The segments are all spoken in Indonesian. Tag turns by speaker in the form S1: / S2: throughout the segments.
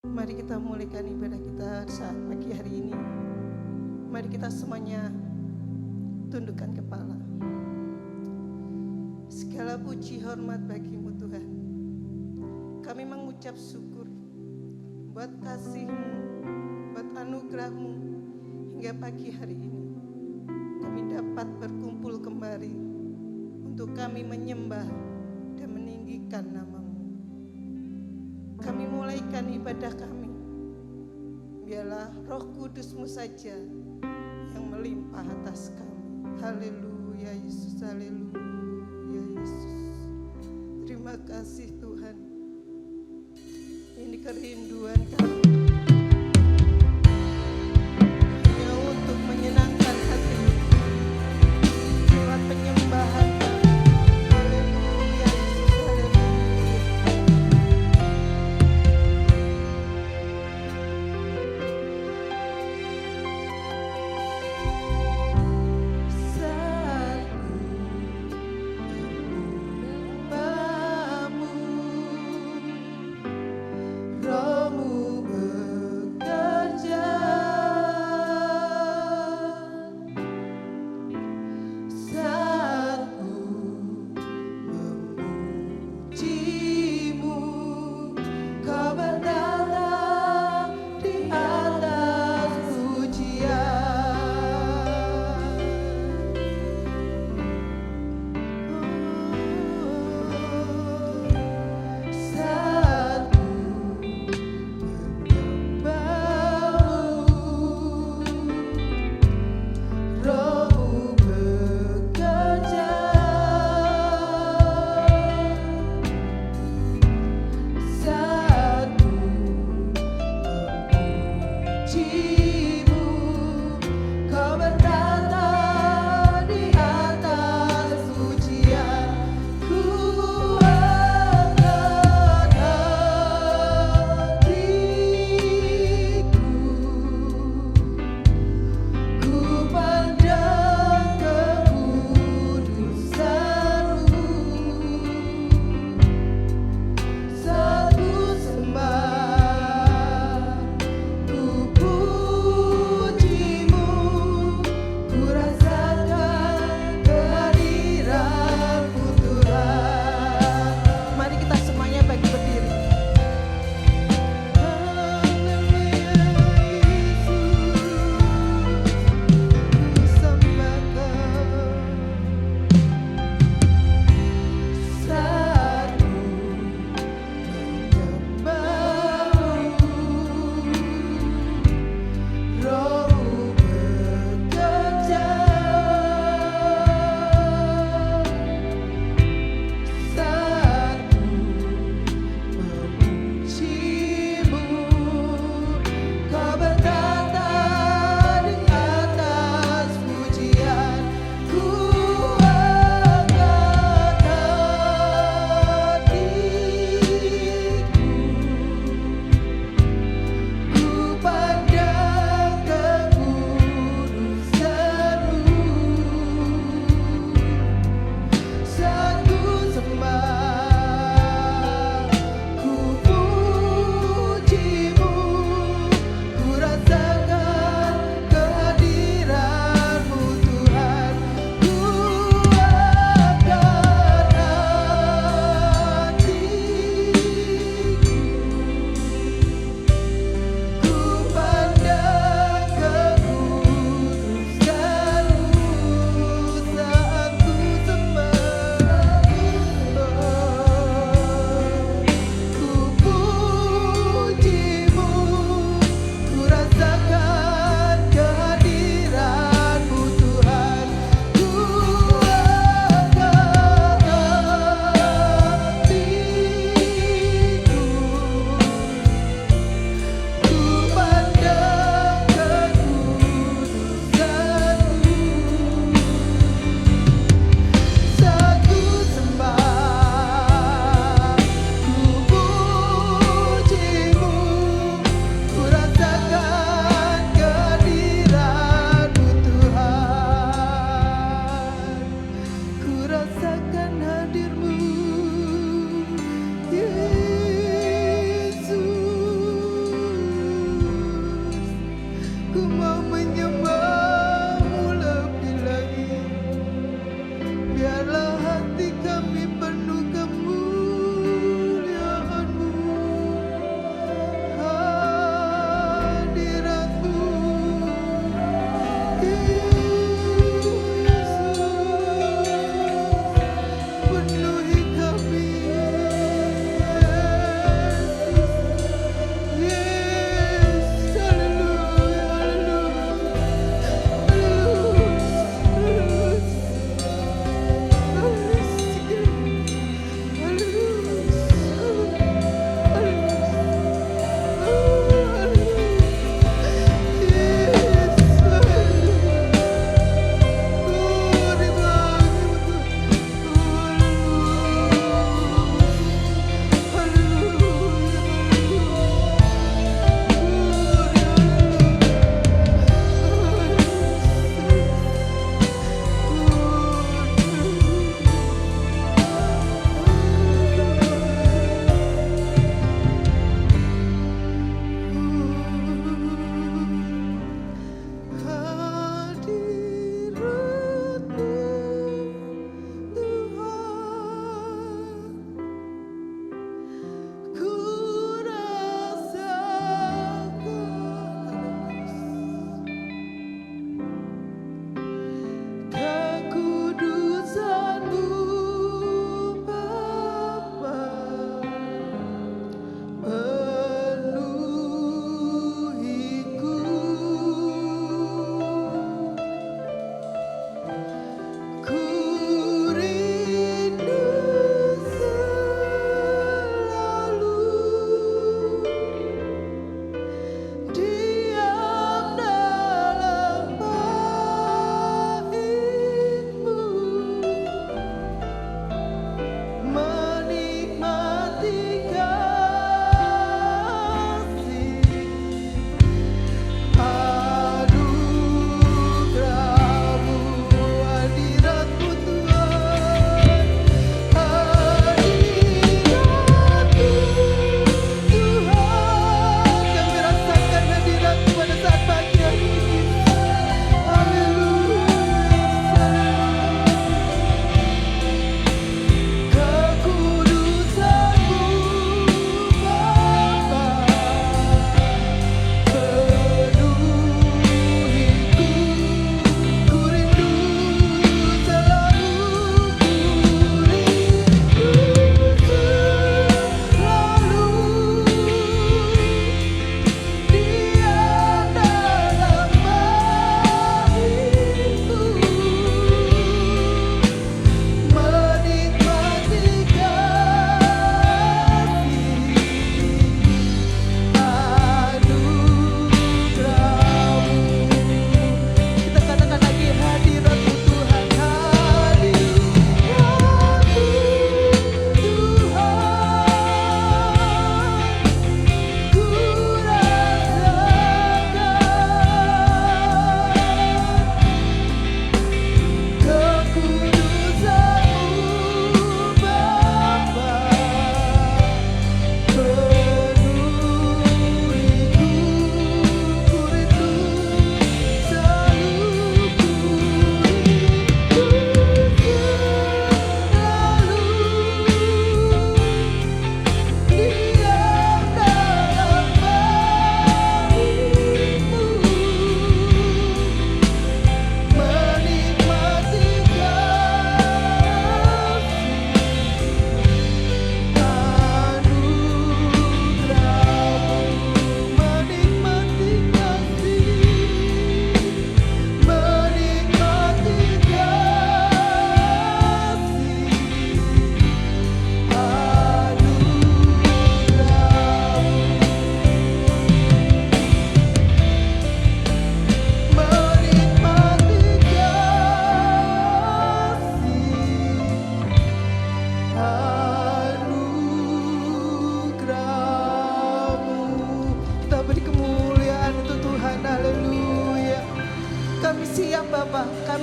S1: Mari kita mulaikan ibadah kita saat pagi hari ini. Mari kita semuanya tundukkan kepala. Segala puji hormat bagimu Tuhan. Kami mengucap syukur buat kasih-Mu, buat anugerah-Mu hingga pagi hari ini. Kami dapat berkumpul kembali untuk kami menyembah dan meninggikan nama-Mu. Kami mulaikan ibadah kami. Biarlah Roh Kudus-Mu saja yang melimpah atas kami. Haleluya Yesus, haleluya Yesus. Terima kasih Tuhan. Ini kerinduan kami. Hanya untuk menyenangkan hati-Mu lewat penyembahan kami. Haleluya Yesus, haleluya. Rohmu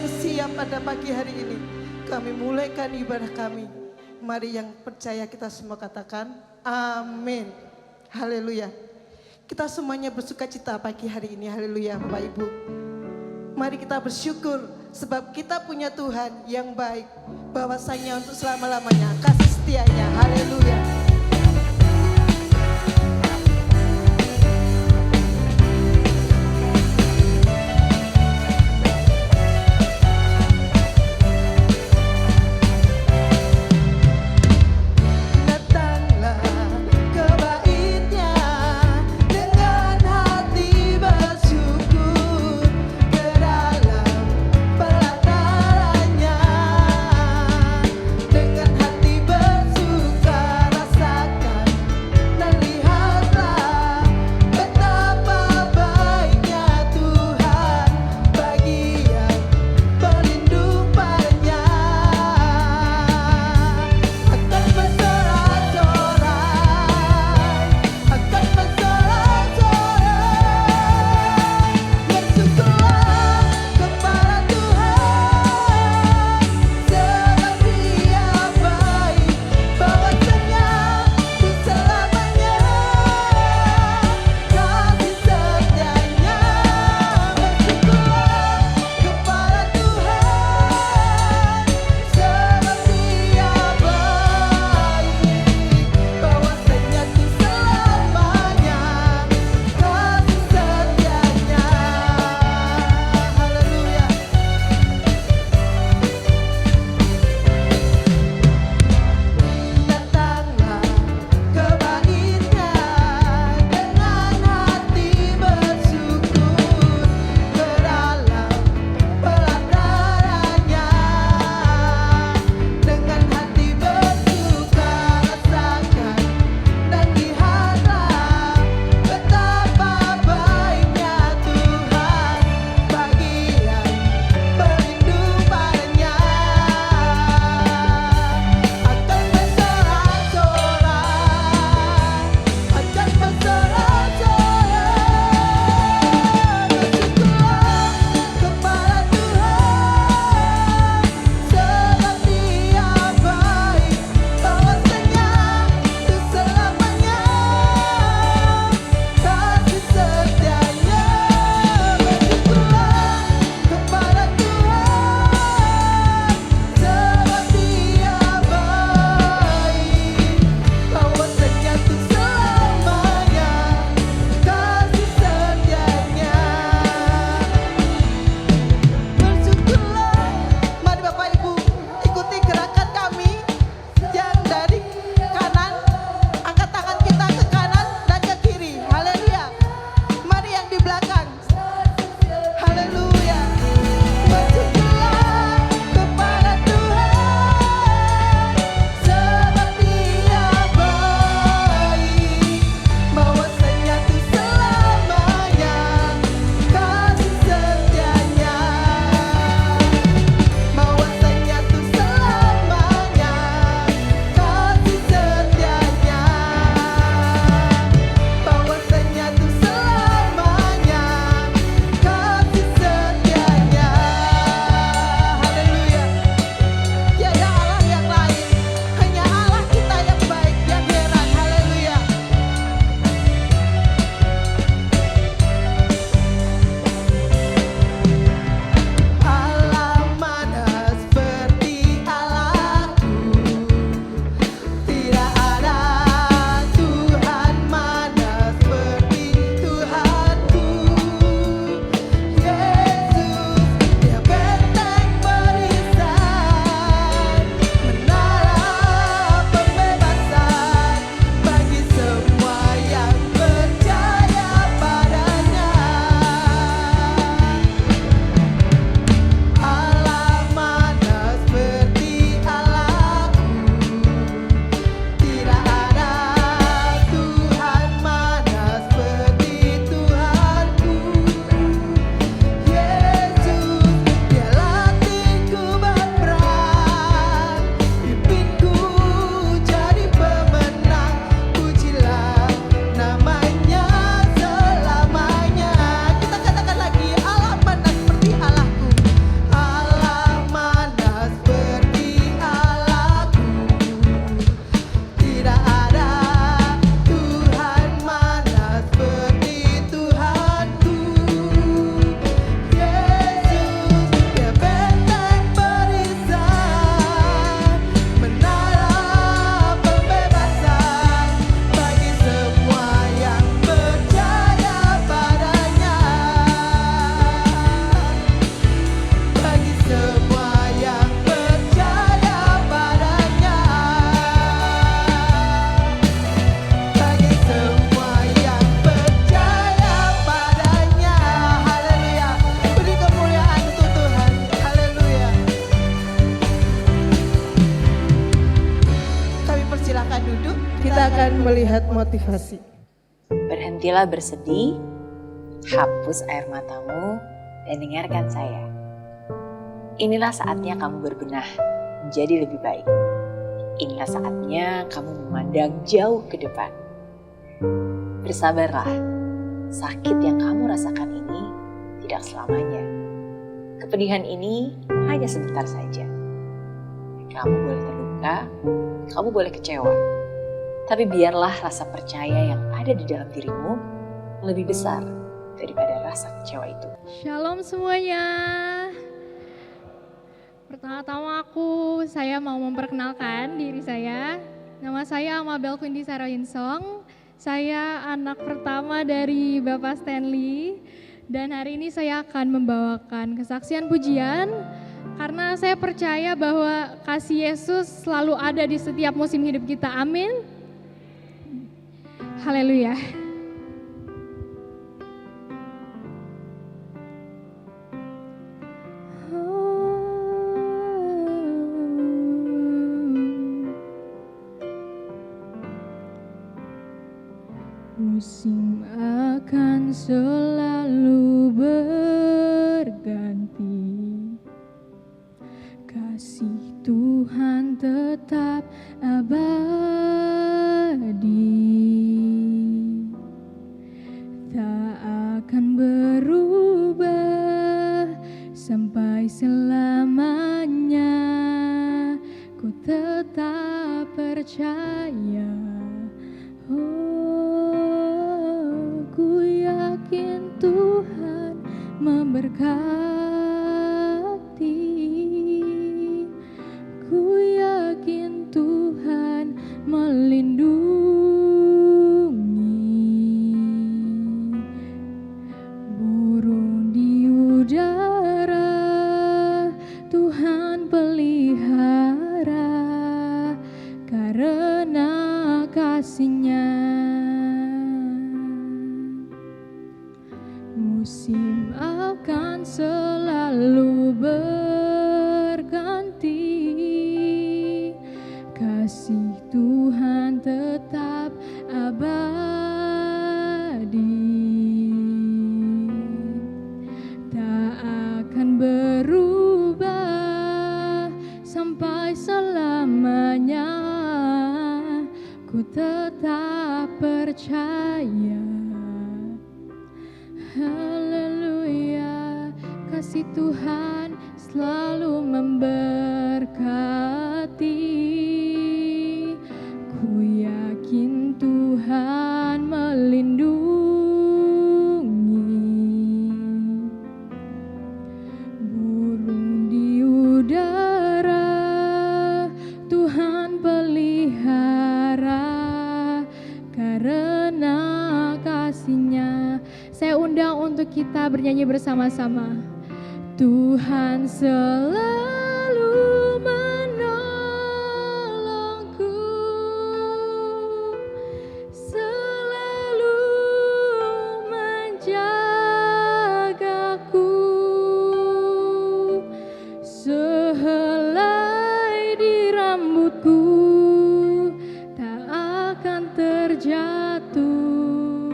S1: bersiap pada pagi hari ini. Kami mulaikan ibadah kami. Mari yang percaya kita semua katakan amin. Haleluya. Kita semuanya bersuka cita pagi hari ini. Haleluya Bapak Ibu. Mari kita bersyukur sebab kita punya Tuhan yang baik. Bahwasanya untuk selama-lamanya kasih setianya. Haleluya.
S2: Dengan hati bersuka
S1: melihat motivasi.
S2: Berhentilah bersedih, hapus air matamu, dan dengarkan saya. Inilah saatnya kamu berbenah menjadi lebih baik. Inilah saatnya kamu memandang jauh ke depan. Bersabarlah, sakit yang kamu rasakan ini tidak selamanya. Kepedihan ini hanya sebentar saja. Kamu boleh terluka, kamu boleh kecewa. Tapi biarlah rasa percaya yang ada di dalam dirimu lebih besar daripada rasa kecewa itu.
S3: Shalom semuanya. Pertama-tama saya mau memperkenalkan diri saya. Nama saya Amabel Quindi Saroinsong. Saya anak pertama dari Bapak Stanley. Dan hari ini saya akan membawakan kesaksian pujian. Karena saya percaya bahwa kasih Yesus selalu ada di setiap musim hidup kita. Amin. Haleluya. Musim akan selalu berganti, kasih Tuhan tetap abadi, tak akan berubah sampai selamanya. Ku tetap percaya, ku yakin Tuhan memberkati. Ku yakin Tuhan melindungi. Burung di udara Tuhan pelihara karena kasih-Nya. Musim akan selalu berganti, kasih Tuhan tetap abadi, tak akan berubah sampai selamanya. Ku tetap percaya. Haleluya, kasih Tuhan selalu memberkati. Ku yakin Tuhan melindungi. Burung di udara Tuhan pelihara karena kasih-Nya. Saya undang untuk kita bernyanyi bersama-sama. Tuhan selalu menolongku, selalu menjagaku, sehelai di rambutku tak akan terjatuh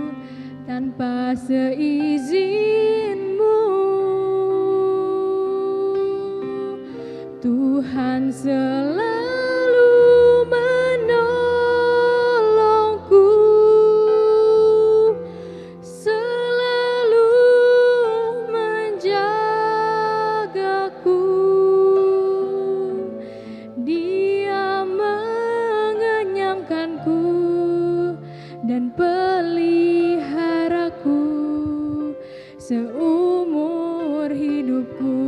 S3: tanpa seizinmu. Tuhan selalu menolongku, selalu menjagaku. Dia mengenyangkanku dan peliharaku seumur hidupku.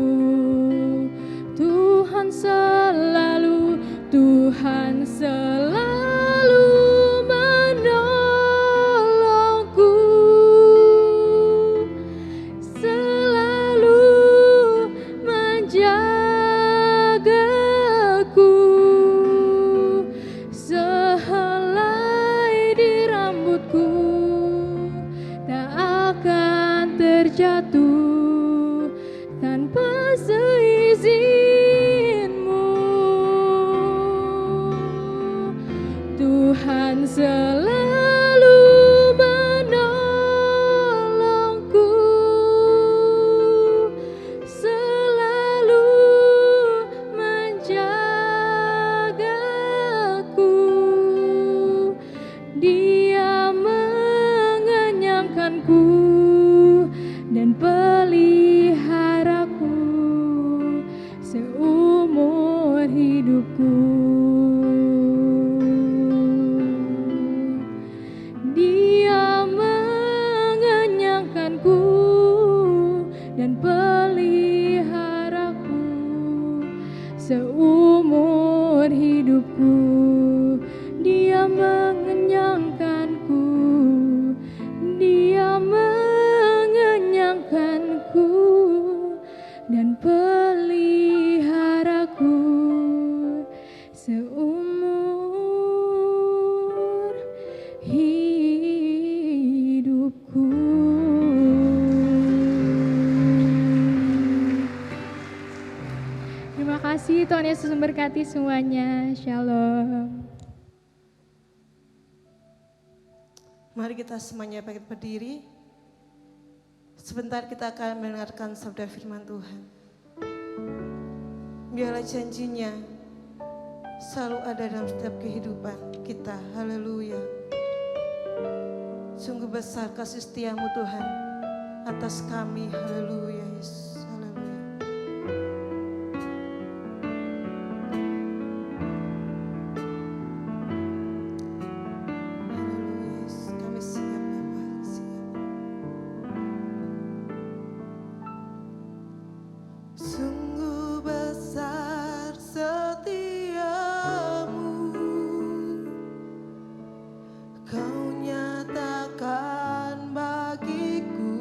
S3: Tuhan selalu menolongku, selalu menjagaku, sehelai di rambutku tak akan terjatuh tanpa seizinmu. Tuhan selalu kasih Tuhan Yesus memberkati semuanya. Shalom.
S1: Mari kita semuanya bangkit berdiri. Sebentar kita akan mendengarkan sabda firman Tuhan. Biarlah janjinya selalu ada dalam setiap kehidupan kita. Haleluya. Sungguh besar kasih setiamu Tuhan atas kami. Haleluya Yesus. Haleluya. Haleluya Yesus. Kami siap Bapa. Siap. Sungguh besar setiamu, Kau nyatakan bagiku.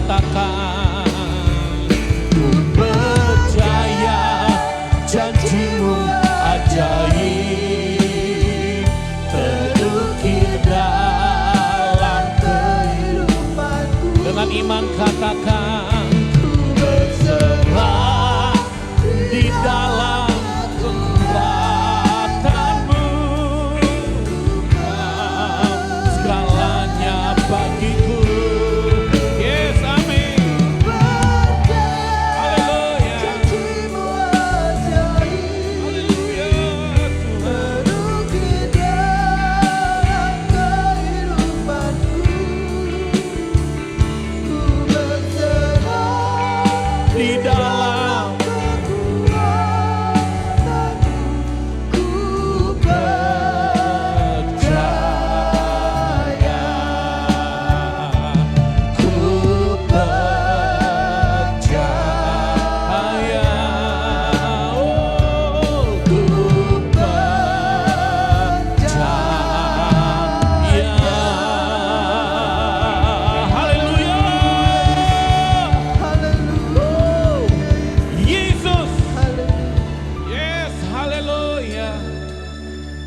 S4: katakan, ku percaya janjimu ajaib, terukir dalam kehidupanku. Dengan iman katakan, ku berserah di dalam kekuatanmu. Segalanya bagiku. Yes, amin. Haleluya. Haleluya, Tuhan. Di dalam percaya, ku percaya, oh, ku percaya. Haleluya. Yesus. Yes, haleluya.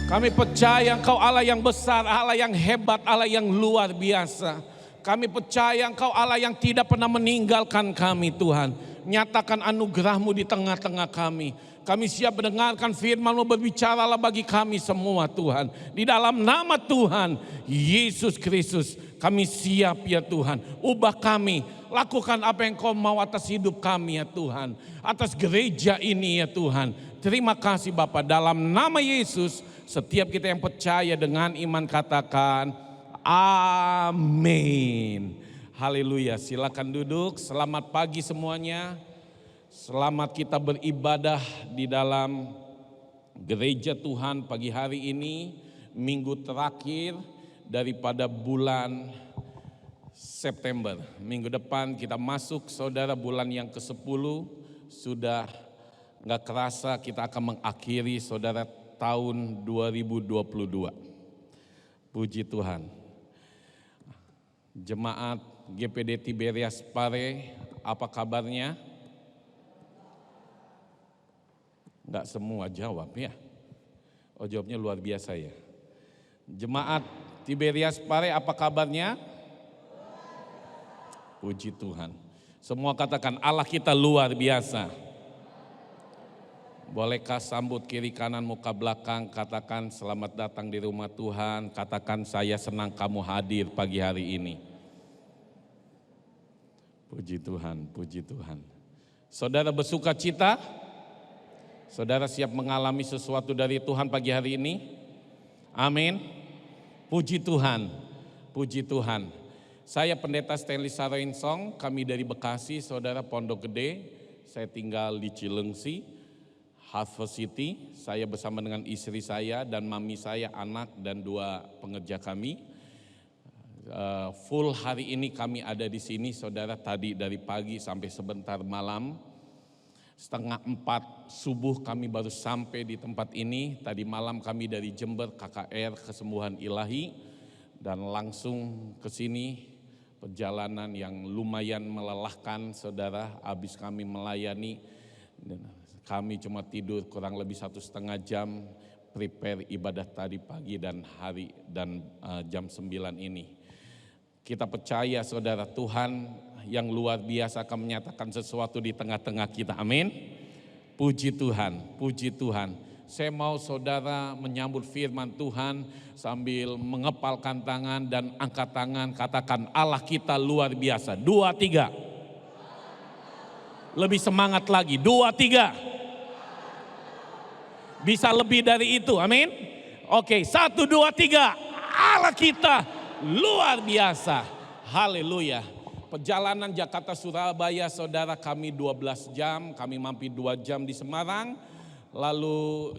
S4: Kami percaya Engkau Allah yang besar, Allah yang hebat, Allah yang luar biasa. Kami percaya Engkau Allah yang tidak pernah meninggalkan kami, Tuhan. Nyatakan anugerah-Mu di tengah-tengah kami. Kami siap mendengarkan firman-Mu, berbicaralah bagi kami semua, Tuhan. Di dalam nama Tuhan Yesus Kristus, kami siap ya Tuhan. Ubah kami, lakukan apa yang Kau mau atas hidup kami ya Tuhan. Atas gereja ini ya Tuhan. Terima kasih Bapa, dalam nama Yesus, setiap kita yang percaya dengan iman katakan amin. Haleluya, silakan duduk. Selamat pagi semuanya. Selamat kita beribadah di dalam gereja Tuhan pagi hari ini, minggu terakhir daripada bulan September. Minggu depan kita masuk saudara bulan yang ke-10, sudah gak kerasa kita akan mengakhiri saudara tahun 2022. Puji Tuhan. Jemaat GPD Tiberias Pare, apa kabarnya? Enggak semua jawab ya. Oh, jawabnya luar biasa ya. Jemaat Tiberias Pare, apa kabarnya? Puji Tuhan. Semua katakan Allah kita luar biasa. Bolehkah sambut kiri kanan muka belakang, katakan selamat datang di rumah Tuhan, katakan saya senang kamu hadir pagi hari ini. Puji Tuhan, puji Tuhan. Saudara bersuka cita? Saudara siap mengalami sesuatu dari Tuhan pagi hari ini? Amin. Puji Tuhan, puji Tuhan. Saya Pendeta Stanley Sarainsong, kami dari Bekasi, saudara Pondok Gede. Saya tinggal di Cilengsi, Harvest City. Saya bersama dengan istri saya dan mami saya, anak dan 2 pengerja kami. Full hari ini kami ada di sini, saudara, tadi dari pagi sampai sebentar malam. 3:30 subuh kami baru sampai di tempat ini. Tadi malam kami dari Jember, KKR Kesembuhan Ilahi, dan langsung ke sini. Perjalanan yang lumayan melelahkan, saudara, habis kami melayani. Kami cuma tidur kurang lebih 1,5 jam, prepare ibadah tadi pagi dan hari dan jam 9 ini. Kita percaya saudara, Tuhan yang luar biasa akan menyatakan sesuatu di tengah-tengah kita. Amin. Puji Tuhan, puji Tuhan. Saya mau saudara menyambut firman Tuhan sambil mengepalkan tangan dan angkat tangan, katakan Allah kita luar biasa. 2, 3. Lebih semangat lagi, 2, 3. Bisa lebih dari itu, amin. Oke, 1, 2, 3. Allah kita luar biasa. Haleluya. Perjalanan Jakarta Surabaya saudara kami 12 jam, kami mampir 2 jam di Semarang. Lalu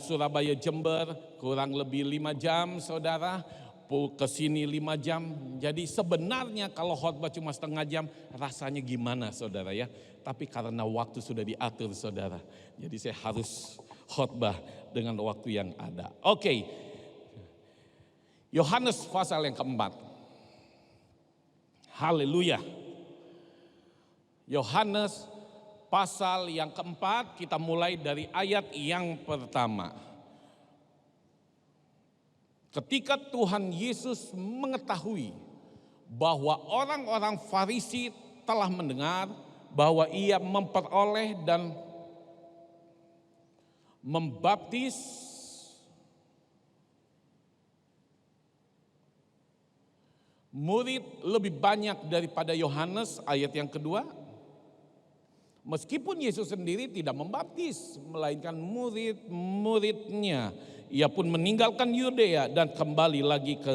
S4: Surabaya Jember kurang lebih 5 jam saudara. Ke sini 5 jam. Jadi sebenarnya kalau khotbah cuma 1/2 jam rasanya gimana saudara ya. Tapi karena waktu sudah diatur saudara. Jadi saya harus khotbah dengan waktu yang ada. Oke. Yohanes pasal yang keempat. Haleluya. Yohanes pasal yang keempat, kita mulai dari ayat yang pertama. Ketika Tuhan Yesus mengetahui bahwa orang-orang Farisi telah mendengar bahwa ia memperoleh dan membaptis murid lebih banyak daripada Yohanes, ayat yang kedua. Meskipun Yesus sendiri tidak membaptis, melainkan murid-muridnya. Ia pun meninggalkan Yudea dan kembali lagi ke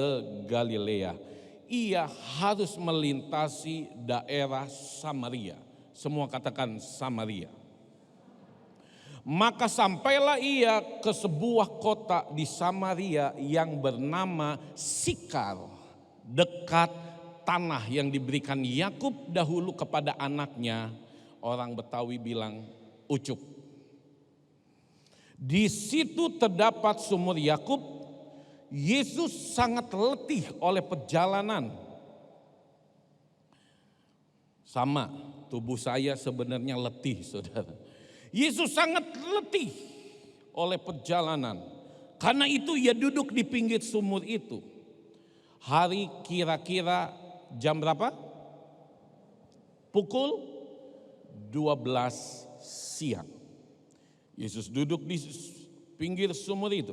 S4: Galilea. Ia harus melintasi daerah Samaria. Semua katakan Samaria. Maka sampailah ia ke sebuah kota di Samaria yang bernama Sikar, dekat tanah yang diberikan Yakub dahulu kepada anaknya. Orang Betawi bilang Ucup. Di situ terdapat sumur Yakub. Yesus sangat letih oleh perjalanan. Sama, tubuh saya sebenarnya letih, saudara. Yesus sangat letih oleh perjalanan. Karena itu ia duduk di pinggir sumur itu. Hari kira-kira jam berapa? Pukul 12 siang. Yesus duduk di pinggir sumur itu.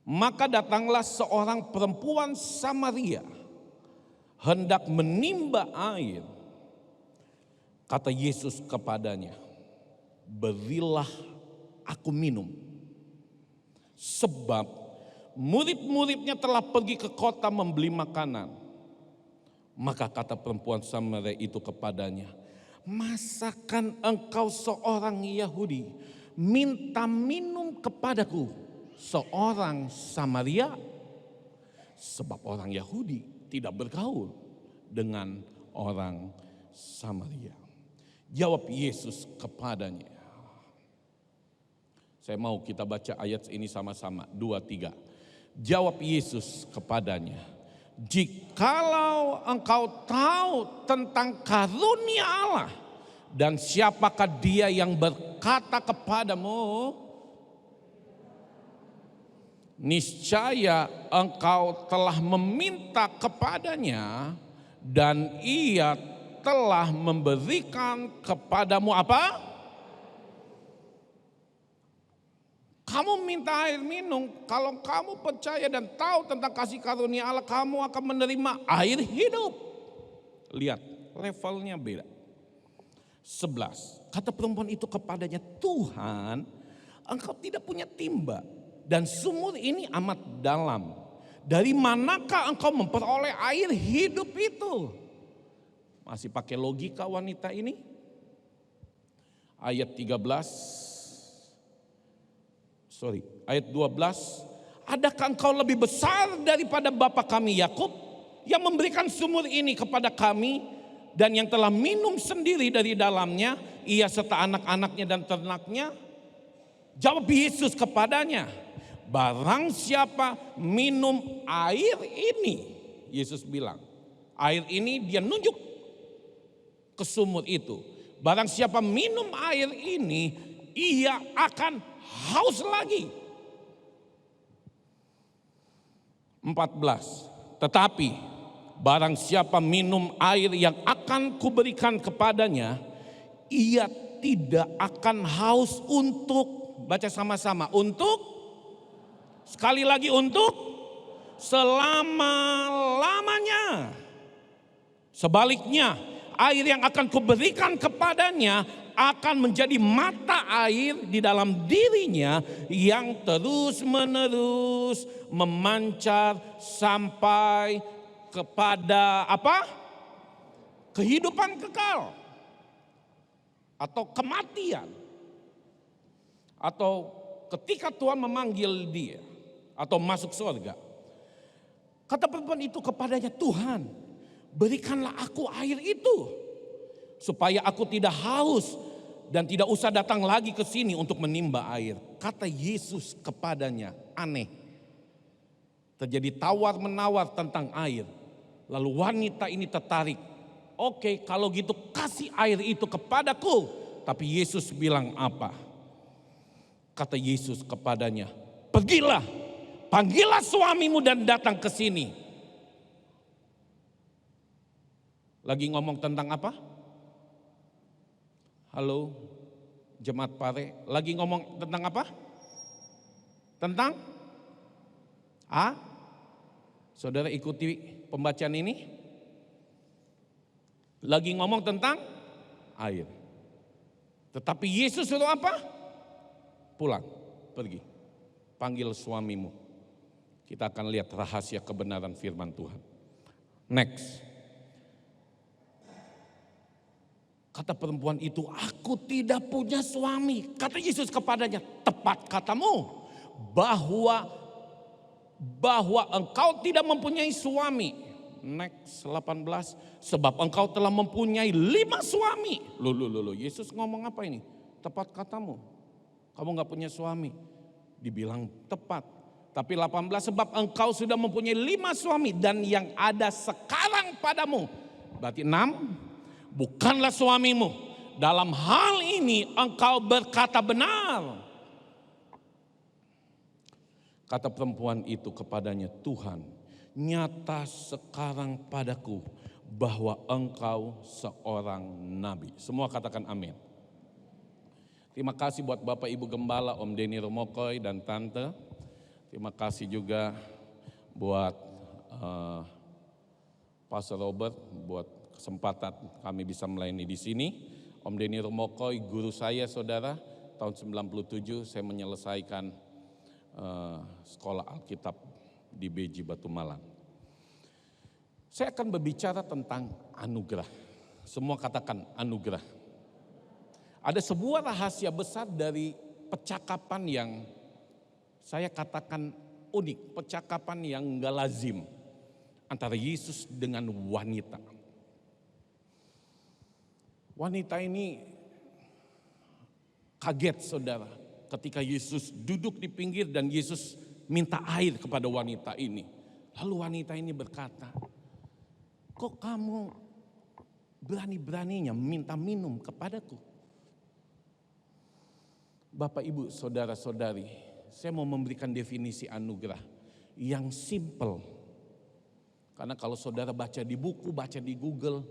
S4: Maka datanglah seorang perempuan Samaria hendak menimba air. Kata Yesus kepadanya, berilah aku minum. Sebab murid-muridnya telah pergi ke kota membeli makanan. Maka kata perempuan Samaria itu kepadanya, masakan engkau seorang Yahudi minta minum kepadaku seorang Samaria? Sebab orang Yahudi tidak bergaul dengan orang Samaria. Jawab Yesus kepadanya. Saya mau kita baca ayat ini sama-sama, 2, 3. Jawab Yesus kepadanya, jikalau engkau tahu tentang karunia Allah dan siapakah dia yang berkata kepadamu, niscaya engkau telah meminta kepadanya dan ia telah memberikan kepadamu apa? Kamu minta air minum, kalau kamu percaya dan tahu tentang kasih karunia Allah, kamu akan menerima air hidup. Lihat, levelnya beda. 11, kata perempuan itu kepadanya, Tuhan, engkau tidak punya timba dan sumur ini amat dalam. Dari manakah engkau memperoleh air hidup itu? Masih pakai logika wanita ini? Ayat 12, adakah engkau lebih besar daripada bapa kami Yakub yang memberikan sumur ini kepada kami dan yang telah minum sendiri dari dalamnya, ia serta anak-anaknya dan ternaknya? Jawab Yesus kepadanya, barang siapa minum air ini, Yesus bilang, air ini dia nunjuk ke sumur itu. Barang siapa minum air ini, ia akan haus lagi. 14, tetapi barang siapa minum air yang akan kuberikan kepadanya, ia tidak akan haus untuk, baca sama-sama, untuk, sekali lagi untuk, selama-lamanya. Sebaliknya, air yang akan kuberikan kepadanya akan menjadi mata air di dalam dirinya yang terus-menerus memancar sampai kepada apa? Kehidupan kekal atau kematian. Atau ketika Tuhan memanggil dia atau masuk surga. Kata perempuan itu kepadanya, Tuhan, berikanlah aku air itu supaya aku tidak haus dan tidak usah datang lagi ke sini untuk menimba air. Kata Yesus kepadanya, aneh. Terjadi tawar-menawar tentang air. Lalu wanita ini tertarik. Oke, kalau gitu kasih air itu kepadaku. Tapi Yesus bilang apa? Kata Yesus kepadanya, pergilah, panggillah suamimu dan datang ke sini. Lagi ngomong tentang apa? Halo, jemaat Pare. Lagi ngomong tentang apa? Tentang? Saudara ikuti pembacaan ini. Lagi ngomong tentang air. Tetapi Yesus suruh apa? Pulang, pergi. Panggil suamimu. Kita akan lihat rahasia kebenaran firman Tuhan. Next. Kata perempuan itu, aku tidak punya suami. Kata Yesus kepadanya, tepat katamu bahwa engkau tidak mempunyai suami. Next 18, sebab engkau telah mempunyai 5 suami. Loh, Yesus ngomong apa ini? Tepat katamu, kamu gak punya suami. Dibilang tepat. Tapi 18, sebab engkau sudah mempunyai 5 suami dan yang ada sekarang padamu. Berarti 6, bukanlah suamimu. Dalam hal ini engkau berkata benar. Kata perempuan itu kepadanya, Tuhan, nyata sekarang padaku bahwa engkau seorang nabi. Semua katakan amin. Terima kasih buat Bapak Ibu Gembala, Om Denny Romokoy dan Tante. Terima kasih juga buat Pastor Robert buat kesempatan kami bisa melayani di sini. Om Denny Romokoy, guru saya saudara, tahun 97 saya menyelesaikan sekolah Alkitab di BJ Batu Malang. Saya akan berbicara tentang anugerah. Semua katakan anugerah. Ada sebuah rahasia besar dari percakapan yang saya katakan unik, percakapan yang enggak lazim antara Yesus dengan wanita. Wanita ini kaget saudara ketika Yesus duduk di pinggir dan Yesus minta air kepada wanita ini. Lalu wanita ini berkata, kok kamu berani-beraninya minta minum kepadaku? Bapak, Ibu, saudara-saudari, saya mau memberikan definisi anugerah yang simple. Karena kalau saudara baca di buku, baca di Google,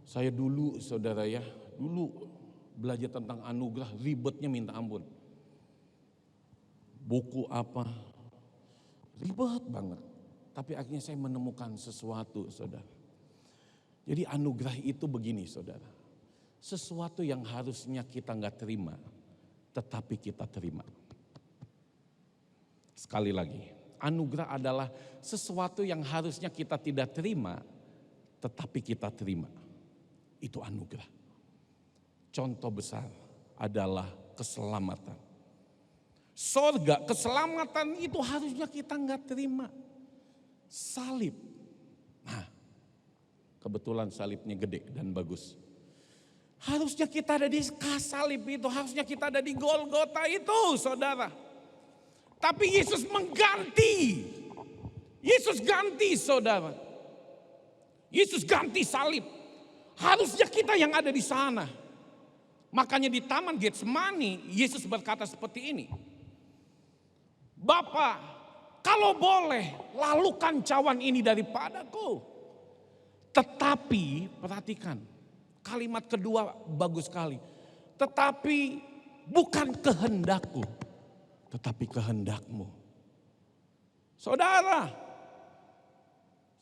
S4: saya dulu saudara ya, dulu belajar tentang anugerah ribetnya minta ampun. Buku apa, ribet banget. Tapi akhirnya saya menemukan sesuatu saudara. Jadi anugerah itu begini saudara. Sesuatu yang harusnya kita nggak terima, tetapi kita terima. Sekali lagi, anugerah adalah sesuatu yang harusnya kita tidak terima, tetapi kita terima. Itu anugerah. Contoh besar adalah keselamatan. Sorga, keselamatan itu harusnya kita nggak terima. Salib. Nah, kebetulan salibnya gede dan bagus. Harusnya kita ada di salib itu, harusnya kita ada di Golgota itu, saudara. Tapi Yesus mengganti. Yesus ganti, saudara. Yesus ganti salib. Harusnya kita yang ada di sana. Makanya di Taman Getsemani, Yesus berkata seperti ini. Bapa, kalau boleh, lalukan cawan ini daripadaku. Tetapi, perhatikan, kalimat kedua bagus sekali. Tetapi bukan kehendakku, tetapi kehendakmu. Saudara,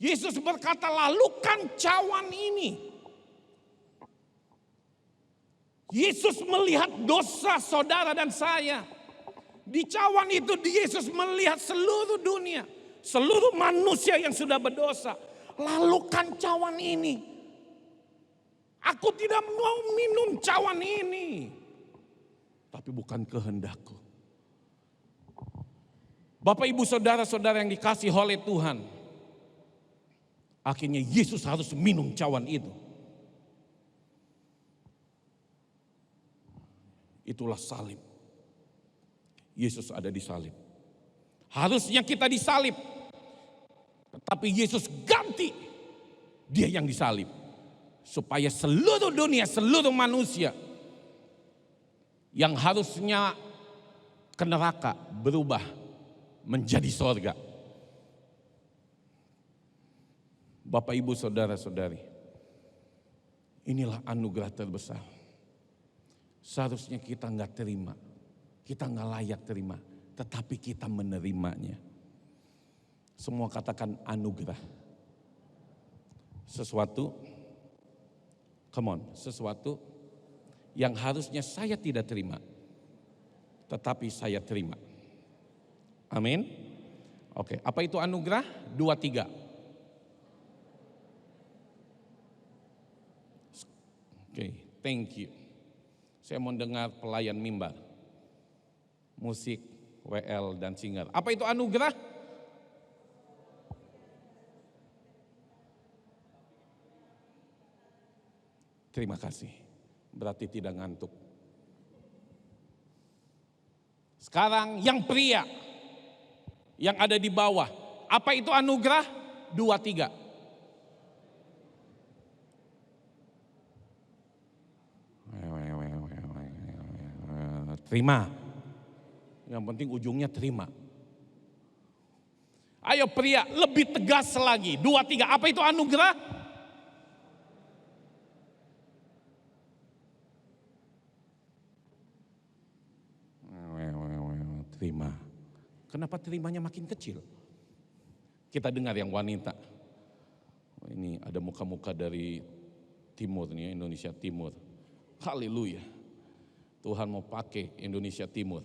S4: Yesus berkata, lalukan cawan ini. Yesus melihat dosa saudara dan saya. Di cawan itu Yesus melihat seluruh dunia, seluruh manusia yang sudah berdosa. Lalukan cawan ini. Aku tidak mau minum cawan ini. Tapi bukan kehendakku. Bapak, Ibu, saudara-saudara yang dikasih oleh Tuhan. Akhirnya Yesus harus minum cawan itu. Itulah salib. Yesus ada di salib. Harusnya kita disalib. Tetapi Yesus ganti. Dia yang disalib. Supaya seluruh dunia, seluruh manusia yang harusnya ke neraka berubah menjadi sorga. Bapak, Ibu, Saudara-saudari, inilah anugerah terbesar. Seharusnya kita nggak terima, kita nggak layak terima, tetapi kita menerimanya. Semua katakan anugerah. Sesuatu, come on, sesuatu yang harusnya saya tidak terima, tetapi saya terima. Amin. Oke, apa itu anugerah? 2, 3. Oke, thank you. Saya mau dengar pelayan mimbar, musik, WL dan singer. Apa itu anugerah? Terima kasih, berarti tidak ngantuk. Sekarang yang pria, yang ada di bawah, apa itu anugerah? 2, 3. Terima. Yang penting ujungnya terima. Ayo pria, lebih tegas lagi. 2, 3, apa itu anugerah? Terima. Kenapa terimanya makin kecil? Kita dengar yang wanita. Ini ada muka-muka dari timur nih, Indonesia Timur. Haleluya. Tuhan mau pakai Indonesia Timur.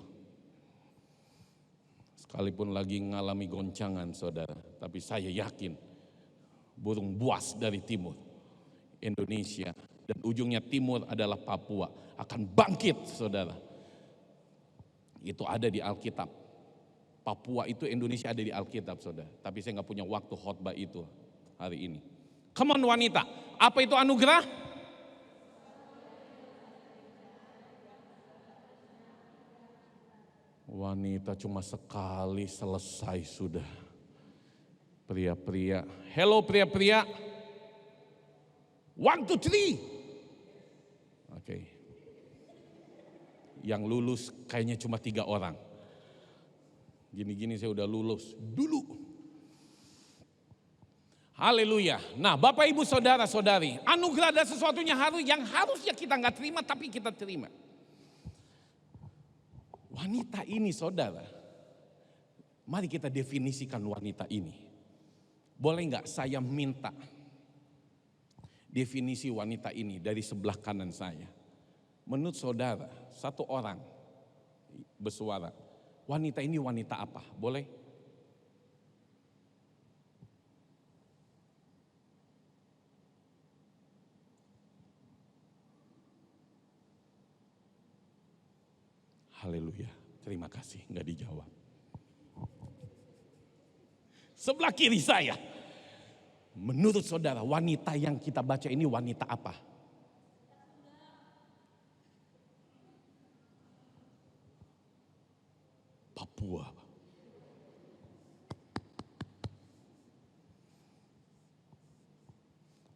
S4: Sekalipun lagi ngalami goncangan saudara, tapi saya yakin burung buas dari timur, Indonesia, dan ujungnya timur adalah Papua, akan bangkit saudara. Itu ada di Alkitab. Papua itu Indonesia ada di Alkitab saudara. Tapi saya nggak punya waktu khotbah itu hari ini. Come on wanita, apa itu anugerah? Wanita cuma sekali selesai sudah. Pria-pria, hello pria-pria. 1, 2, 3. Oke. Yang lulus kayaknya cuma 3 orang. Gini-gini saya udah lulus dulu. Haleluya. Nah Bapak Ibu Saudara-saudari, anugerah ada sesuatunya yang harusnya kita nggak terima tapi kita terima. Wanita ini saudara, mari kita definisikan wanita ini. Boleh nggak saya minta definisi wanita ini dari sebelah kanan saya. Menurut saudara, satu orang bersuara, wanita ini wanita apa? Boleh? Haleluya, terima kasih, nggak dijawab. Sebelah kiri saya, menurut saudara wanita yang kita baca ini wanita apa? Papua.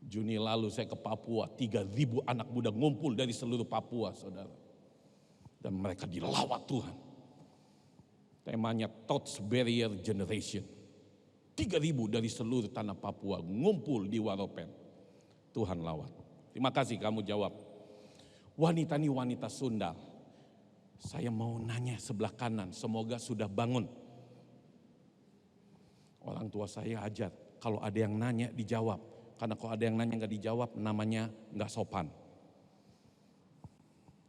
S4: Juni lalu saya ke Papua, 3.000 anak muda ngumpul dari seluruh Papua saudara. Dan mereka dilawat Tuhan. Temanya Touch Barrier Generation. 3.000 dari seluruh tanah Papua ngumpul di Waropen. Tuhan lawat. Terima kasih kamu jawab. Wanita ini wanita sundal. Saya mau nanya sebelah kanan, semoga sudah bangun. Orang tua saya ajar, kalau ada yang nanya dijawab. Karena kalau ada yang nanya nggak dijawab, namanya nggak sopan.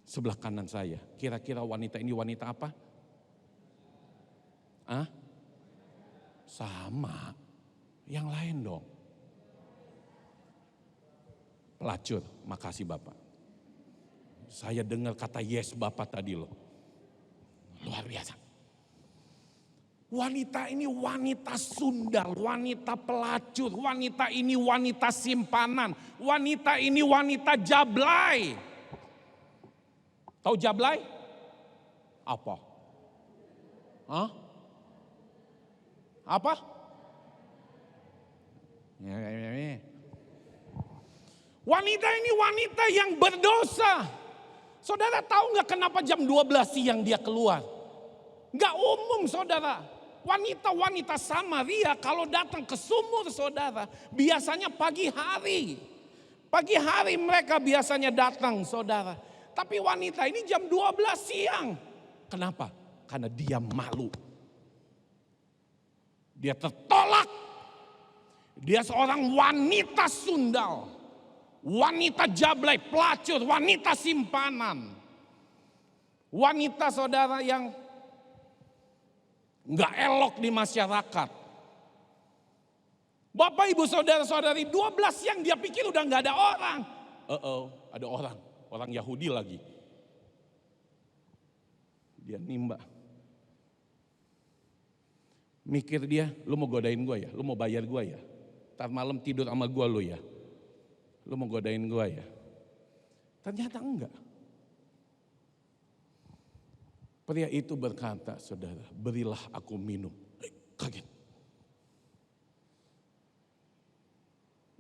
S4: Sebelah kanan saya, kira-kira wanita ini wanita apa? Sama, yang lain dong. Pelacur, makasih Bapak. Saya dengar kata yes Bapak tadi loh. Luar biasa. Wanita ini wanita sundal, wanita pelacur, wanita ini wanita simpanan, wanita ini wanita jablay. Tahu jablay? Apa? Apa? Wanita ini wanita yang berdosa. Saudara tahu nggak kenapa jam 12 siang dia keluar? Nggak umum saudara. Wanita-wanita Samaria kalau datang ke sumur saudara, biasanya pagi hari. Pagi hari mereka biasanya datang saudara. Tapi wanita ini jam 12 siang. Kenapa? Karena dia malu. Dia tertolak. Dia seorang wanita sundal. Wanita jablay, pelacur, wanita simpanan. Wanita saudara yang nggak elok di masyarakat. Bapak ibu saudara-saudari 12 siang dia pikir udah nggak ada orang. Ada orang Yahudi lagi. Dia nimba. Mikir dia, lu mau godain gue ya, lu mau bayar gue ya. Ntar malam tidur sama gue lu ya. Lu mau godain gue ya. Ternyata enggak. Pria itu berkata, saudara, berilah aku minum. Kaget.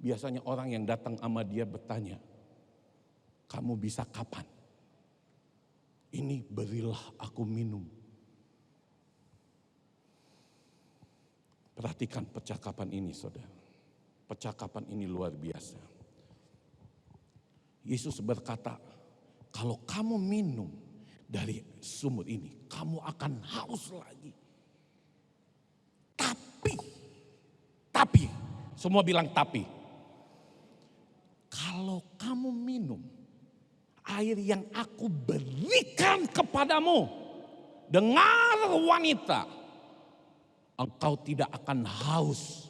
S4: Biasanya orang yang datang sama dia bertanya, kamu bisa kapan? Ini berilah aku minum. Perhatikan percakapan ini saudara. Percakapan ini luar biasa. Yesus berkata, kalau kamu minum dari sumur ini, kamu akan haus lagi. Tapi, semua bilang tapi. Kalau kamu minum air yang aku berikan kepadamu, dengar wanita, engkau tidak akan haus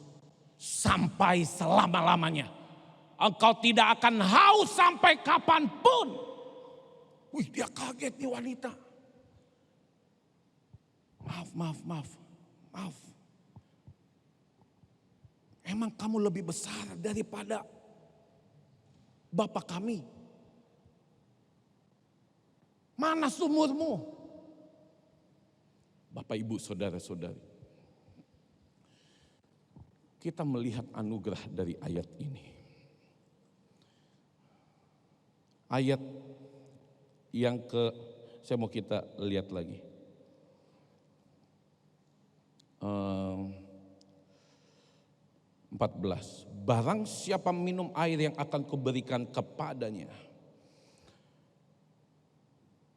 S4: sampai selama-lamanya. Engkau tidak akan haus sampai kapanpun. Wih, dia kaget nih wanita. Maaf. Emang kamu lebih besar daripada Bapak kami? Mana sumurmu? Bapak ibu saudara-saudari. Kita melihat anugerah dari ayat ini. Ayat yang saya mau kita lihat lagi. 14. Barang siapa minum air yang akan kuberikan kepadanya,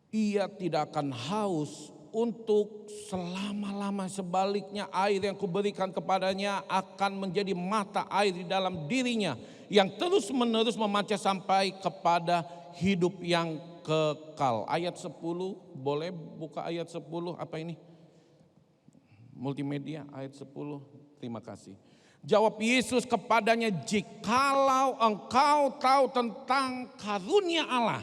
S4: ia tidak akan haus untuk selama-lama. Sebaliknya air yang kuberikan kepadanya akan menjadi mata air di dalam dirinya, yang terus menerus memancar sampai kepada hidup yang kekal. Ayat 10, boleh buka ayat 10, apa ini? Multimedia ayat 10, terima kasih. Jawab Yesus kepadanya, jikalau engkau tahu tentang karunia Allah.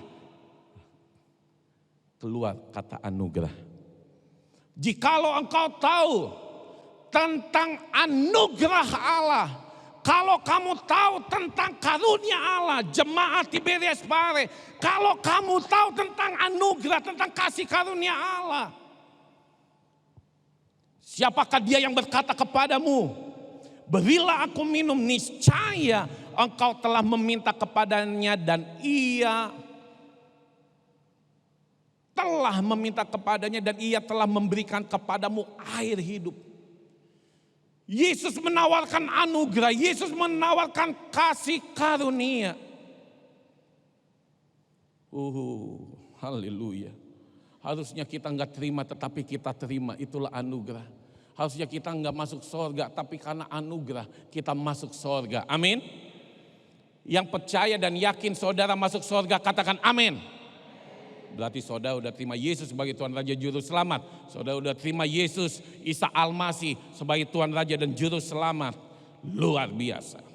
S4: Keluar kata anugerah. Jikalau engkau tahu tentang anugerah Allah, kalau kamu tahu tentang karunia Allah, jemaat Tiberias Pare, kalau kamu tahu tentang anugerah, tentang kasih karunia Allah, siapakah dia yang berkata kepadamu, berilah aku minum, niscaya engkau telah meminta kepadanya dan ia telah meminta kepadanya dan ia telah memberikan kepadamu air hidup. Yesus menawarkan anugerah, Yesus menawarkan kasih karunia. Haleluya. Harusnya kita nggak terima tetapi kita terima, itulah anugerah. Harusnya kita nggak masuk sorga tapi karena anugerah kita masuk sorga. Amin. Yang percaya dan yakin saudara masuk sorga katakan amin. Berarti saudara udah terima Yesus sebagai Tuhan Raja Juru Selamat. Saudara udah terima Yesus Isa Al-Masih sebagai Tuhan Raja dan Juru Selamat. Luar biasa.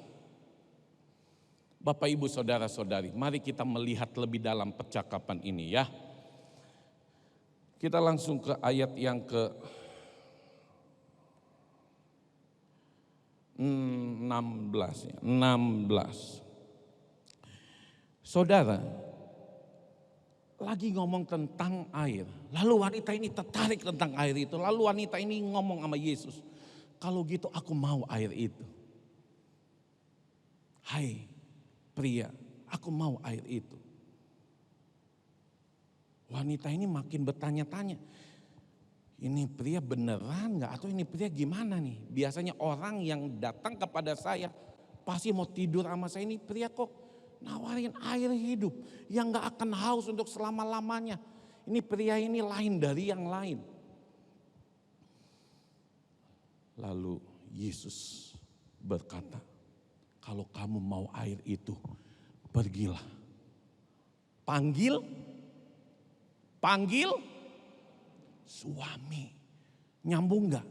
S4: Bapak ibu saudara-saudari, mari kita melihat lebih dalam percakapan ini ya. Kita langsung ke ayat yang ke 16 ya. 16. Saudara lagi ngomong tentang air. Lalu wanita ini tertarik tentang air itu. Lalu wanita ini ngomong sama Yesus, kalau gitu aku mau air itu. Hai pria, Aku mau air itu. Wanita ini makin bertanya-tanya, ini pria beneran nggak atau ini pria gimana nih? Biasanya orang yang datang kepada saya pasti mau tidur sama saya, ini pria kok nawarin air hidup yang nggak akan haus untuk selama-lamanya. Ini pria ini lain dari yang lain. Lalu Yesus berkata, kalau kamu mau air itu, pergilah. Panggil suami. Nyambung gak?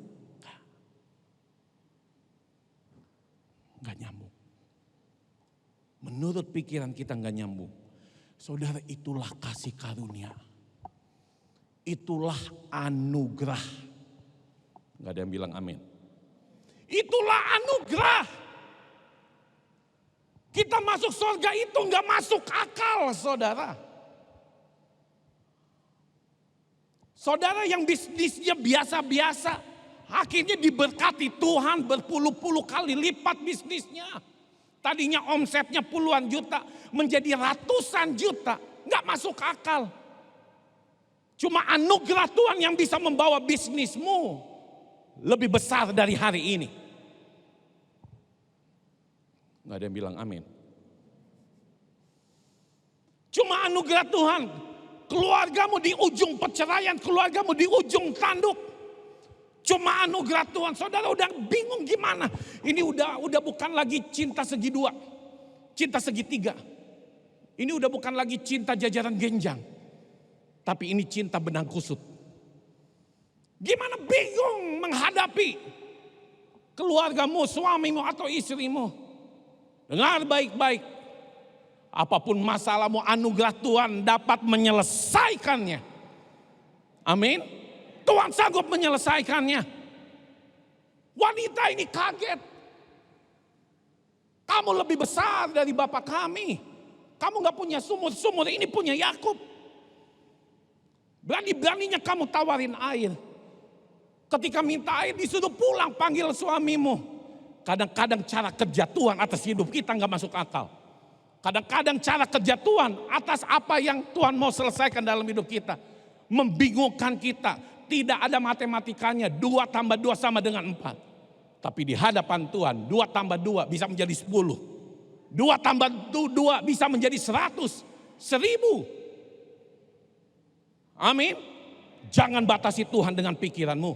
S4: Gak nyambung. Menurut pikiran kita gak nyambung. Saudara, itulah kasih karunia. Itulah anugerah. Gak ada yang bilang amin. Itulah anugerah. Kita masuk surga itu gak masuk akal, saudara. Saudara yang bisnisnya biasa-biasa, akhirnya diberkati Tuhan berpuluh-puluh kali lipat bisnisnya. Tadinya omsetnya puluhan juta menjadi ratusan juta, nggak masuk akal. Cuma anugerah Tuhan yang bisa membawa bisnismu lebih besar dari hari ini. Nggak ada yang bilang amin. Cuma anugerah Tuhan. Keluargamu di ujung perceraian, keluargamu di ujung tanduk. Cuma anugerah Tuhan. Saudara udah bingung gimana. Ini udah bukan lagi cinta segi dua, cinta segitiga. Ini udah bukan lagi cinta jajaran genjang, tapi ini cinta benang kusut. Gimana bingung menghadapi keluargamu, suamimu atau istrimu. Dengar baik-baik. Apapun masalahmu, anugerah Tuhan dapat menyelesaikannya. Amin. Tuhan sanggup menyelesaikannya. Wanita ini kaget. Kamu lebih besar dari bapak kami. Kamu gak punya sumur ini punya Yakub. Berani-beraninya kamu tawarin air. Ketika minta air disuruh pulang, panggil suamimu. Kadang-kadang cara kerja Tuhan atas hidup kita gak masuk akal. Kadang-kadang cara kerja Tuhan atas apa yang Tuhan mau selesaikan dalam hidup kita membingungkan kita. Tidak ada matematikanya, 2 tambah 2 sama dengan 4. Tapi di hadapan Tuhan 2 tambah 2 bisa menjadi 10. 2 tambah 2 bisa menjadi 100, 1000. Amin. Jangan batasi Tuhan dengan pikiranmu.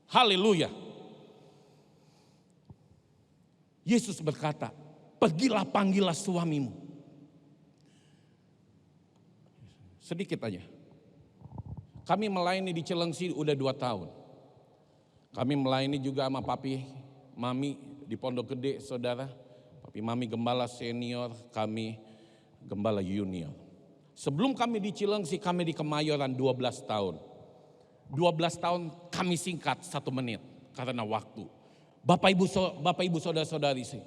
S4: Haleluya. Yesus berkata, pergilah panggillah suamimu. Sedikit aja. Kami melayani di Cilengsi udah 2 tahun. Kami melayani juga sama papi, mami di Pondok Gede, saudara. Papi, mami gembala senior, kami gembala junior. Sebelum kami di Cilengsi, kami di Kemayoran 12 tahun. 12 tahun kami singkat 1 menit karena waktu. Bapak ibu saudara-saudari sih.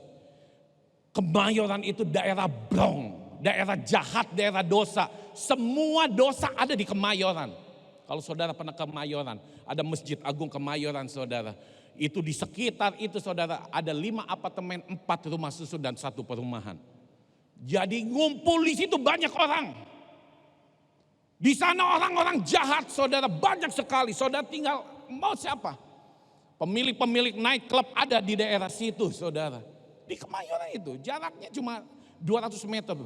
S4: Kemayoran itu daerah brong, daerah jahat, daerah dosa. Semua dosa ada di Kemayoran. Kalau saudara pernah ke Kemayoran, ada Masjid Agung Kemayoran, saudara. Itu di sekitar itu, saudara, ada 5 apartemen, 4 rumah susun dan 1 perumahan. Jadi ngumpul di situ banyak orang. Di sana orang-orang jahat, saudara, banyak sekali. Saudara tinggal mau siapa? Pemilik-pemilik night club ada di daerah situ, saudara. Di Kemayoran itu jaraknya cuma 200 meter.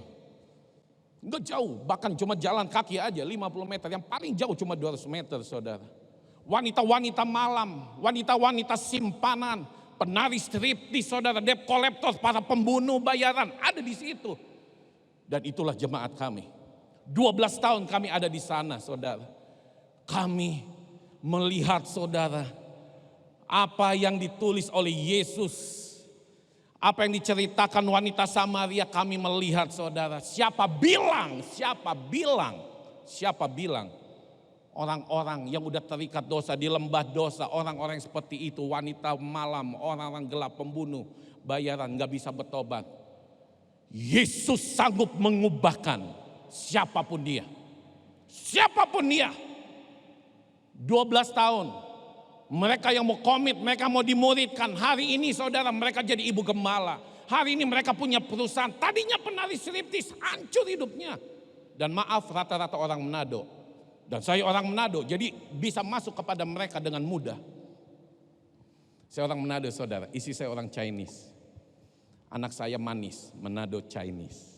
S4: Enggak jauh, bahkan cuma jalan kaki aja 50 meter. Yang paling jauh cuma 200 meter, saudara. Wanita-wanita malam, wanita-wanita simpanan, penari striptis, saudara, debt collector, para pembunuh bayaran ada di situ. Dan itulah jemaat kami. 12 tahun kami ada di sana, saudara. Kami melihat, saudara, apa yang ditulis oleh Yesus. Apa yang diceritakan wanita Samaria kami melihat, saudara. Siapa bilang orang-orang yang udah terikat dosa di lembah dosa, orang-orang seperti itu, wanita malam, orang-orang gelap, pembunuh, bayaran, gak bisa bertobat. Yesus sanggup mengubahkan siapapun dia. Siapapun dia. 12 tahun. Mereka yang mau komit, mereka mau dimuridkan. Hari ini, saudara, mereka jadi ibu gembala. Hari ini mereka punya perusahaan. Tadinya penari striptis, hancur hidupnya. Dan maaf, rata-rata orang Manado. Dan saya orang Manado, jadi bisa masuk kepada mereka dengan mudah. Saya orang Manado, saudara. Istri saya orang Chinese. Anak saya manis, Manado Chinese.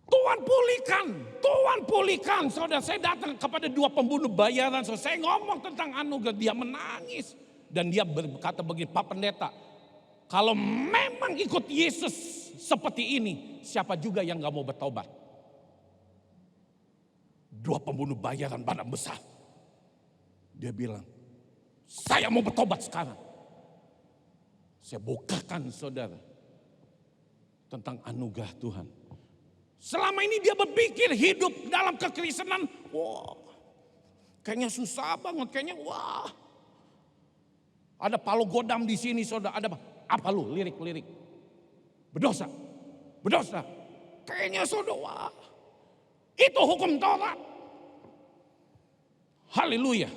S4: Tuhan pulihkan, saudara. Saya datang kepada 2 pembunuh bayaran, saudara. Saya ngomong tentang anugerah, dia menangis. Dan dia berkata begini, Pak Pendeta, kalau memang ikut Yesus seperti ini, siapa juga yang gak mau bertobat? 2 pembunuh bayaran badan besar. Dia bilang, saya mau bertobat sekarang. Saya bukakan, saudara, tentang anugerah Tuhan. Selama ini dia berpikir hidup dalam kekristenan, wah, kayaknya susah banget, kayaknya wah. Ada Palo Godam di sini, saudara. Ada apa lu? Lirik-lirik. Berdosa. Kayaknya saudara, wah. Itu hukum Taurat. Haleluya.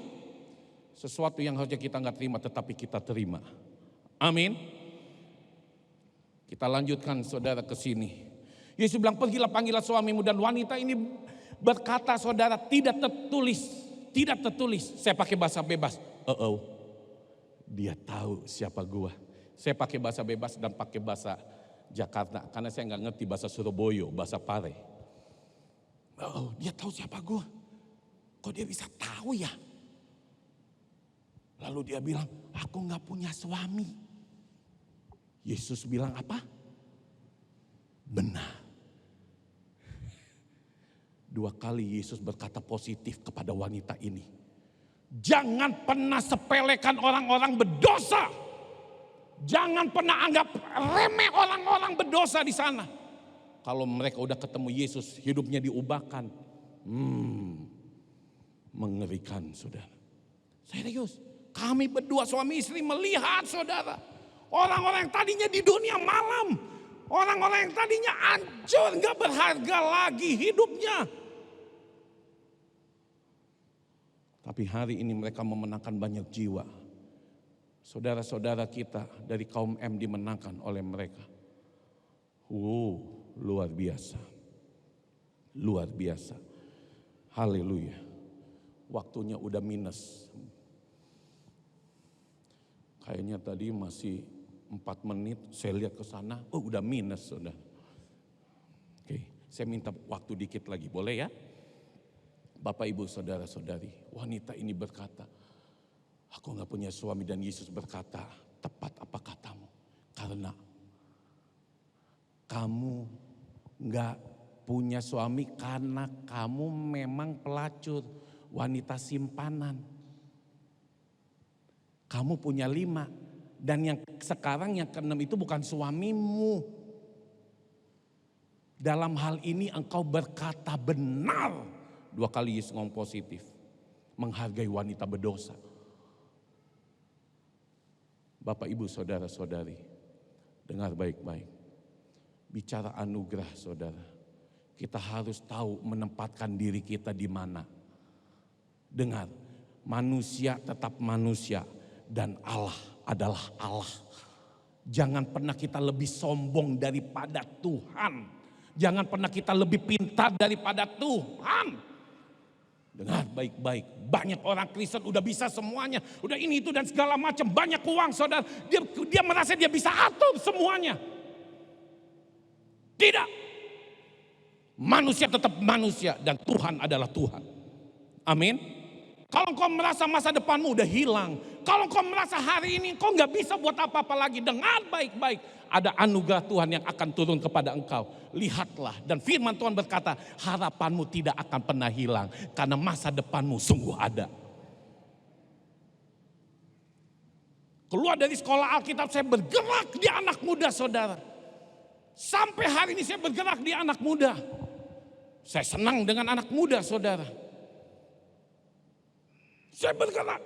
S4: Sesuatu yang harusnya kita nggak terima, tetapi kita terima. Amin. Kita lanjutkan, saudara, ke sini. Yesus bilang, pergilah panggillah suamimu, dan wanita ini berkata, saudara, tidak tertulis. Saya pakai bahasa bebas. Dia tahu siapa gua. Saya pakai bahasa bebas dan pakai bahasa Jakarta. Karena saya nggak ngerti bahasa Surabaya, bahasa Pare. Dia tahu siapa gua. Kok dia bisa tahu ya? Lalu dia bilang, aku nggak punya suami. Yesus bilang apa? Benar. 2 kali Yesus berkata positif kepada wanita ini. Jangan pernah sepelekan orang-orang berdosa. Jangan pernah anggap remeh orang-orang berdosa di sana. Kalau mereka udah ketemu Yesus, hidupnya diubahkan. Mengerikan, saudara. Serius, kami berdua suami istri melihat, saudara. Orang-orang yang tadinya di dunia malam. Orang-orang yang tadinya hancur, gak berharga lagi hidupnya. Tapi hari ini mereka memenangkan banyak jiwa. Saudara-saudara kita dari kaum M dimenangkan oleh mereka. Luar biasa. Luar biasa. Haleluya. Waktunya udah minus. Kayaknya tadi masih 4 menit, saya lihat ke sana, udah minus, saudara. Oke, saya minta waktu dikit lagi, boleh ya? Bapak, Ibu, saudara-saudari, wanita ini berkata, aku gak punya suami, dan Yesus berkata, tepat apa katamu? Karena kamu gak punya suami karena kamu memang pelacur, wanita simpanan. Kamu punya 5, dan yang sekarang yang ke-6 itu bukan suamimu. Dalam hal ini engkau berkata benar. 2 kali Yesus ngomong positif. Menghargai wanita berdosa. Bapak, Ibu, saudara-saudari, dengar baik-baik. Bicara anugerah, saudara. Kita harus tahu menempatkan diri kita di mana. Dengar, manusia tetap manusia dan Allah adalah Allah. Jangan pernah kita lebih sombong daripada Tuhan. Jangan pernah kita lebih pintar daripada Tuhan. Dengar baik-baik, banyak orang Kristen udah bisa semuanya, udah ini itu dan segala macam, banyak uang, saudara. Dia merasa dia bisa atur semuanya. Tidak. Manusia tetap manusia dan Tuhan adalah Tuhan. Amin. Kalau kau merasa masa depanmu udah hilang, kalau kau merasa hari ini kau nggak bisa buat apa-apa lagi, dengar baik-baik. Ada anugerah Tuhan yang akan turun kepada engkau. Lihatlah, dan firman Tuhan berkata, harapanmu tidak akan pernah hilang karena masa depanmu sungguh ada. Keluar dari sekolah Alkitab, saya bergerak di anak muda, saudara. Sampai hari ini saya bergerak di anak muda. Saya senang dengan anak muda, saudara. Saya bergerak.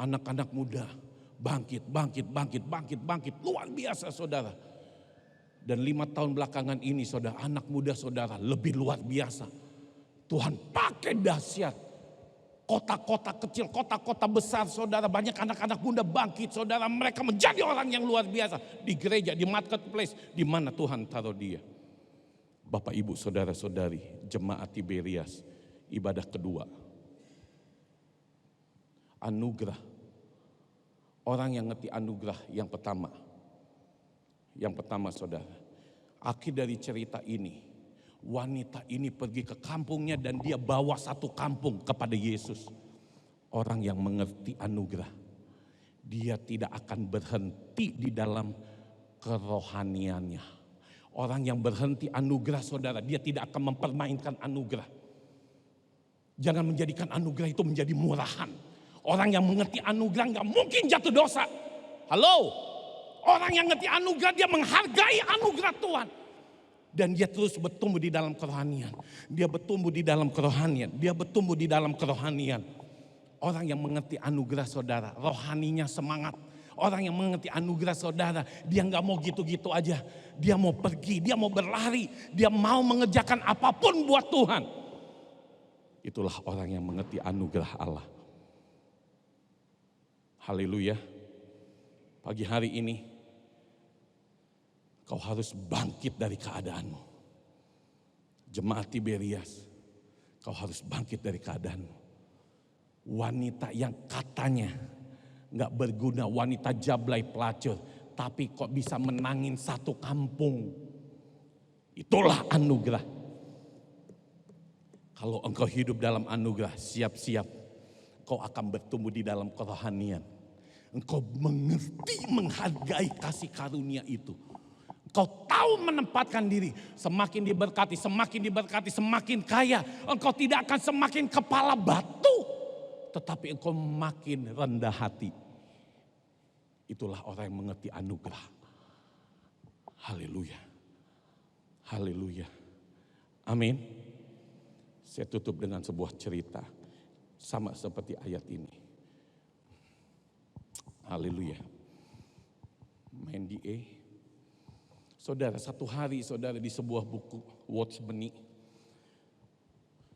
S4: Anak-anak muda bangkit. Luar biasa, saudara. Dan 5 tahun belakangan ini, saudara, anak muda saudara lebih luar biasa. Tuhan pakai dahsyat. kota-kota kecil, kota-kota besar, saudara, banyak anak-anak muda bangkit, saudara, mereka menjadi orang yang luar biasa di gereja, di marketplace, di mana Tuhan taruh dia. Bapak, Ibu, saudara-saudari, jemaat Tiberias, ibadah kedua. Anugerah. Orang yang ngerti anugerah yang pertama. Yang pertama, saudara, akhir dari cerita ini, wanita ini pergi ke kampungnya dan dia bawa satu kampung kepada Yesus. Orang yang mengerti anugerah, dia tidak akan berhenti di dalam kerohaniannya. Orang yang berhenti anugerah, saudara, dia tidak akan mempermainkan anugerah. Jangan menjadikan anugerah itu menjadi murahan. Orang yang mengerti anugerah gak mungkin jatuh dosa. Halo, orang yang mengerti anugerah, dia menghargai anugerah Tuhan. Dan dia terus bertumbuh di dalam kerohanian. Dia bertumbuh di dalam kerohanian. Dia bertumbuh di dalam kerohanian. Orang yang mengerti anugerah, saudara, rohaninya semangat. Orang yang mengerti anugerah, saudara, dia gak mau gitu-gitu aja. Dia mau pergi, dia mau berlari. Dia mau mengerjakan apapun buat Tuhan. Itulah orang yang mengerti anugerah Allah. Haleluya. Pagi hari ini kau harus bangkit dari keadaanmu. Jemaat Tiberias, kau harus bangkit dari keadaanmu. Wanita yang katanya gak berguna, wanita jablay pelacur, tapi kok bisa menangin satu kampung. Itulah anugerah. Kalau engkau hidup dalam anugerah, siap-siap kau akan bertumbuh di dalam kerohanian. Engkau mengerti, menghargai kasih karunia itu. Engkau tahu menempatkan diri, semakin diberkati, semakin kaya. Engkau tidak akan semakin kepala batu, tetapi engkau makin rendah hati. Itulah orang yang mengerti anugerah. Haleluya. Haleluya. Amin. Saya tutup dengan sebuah cerita. Sama seperti ayat ini. Haleluya. Main di Saudara, satu hari saudara di sebuah buku Watch Benih.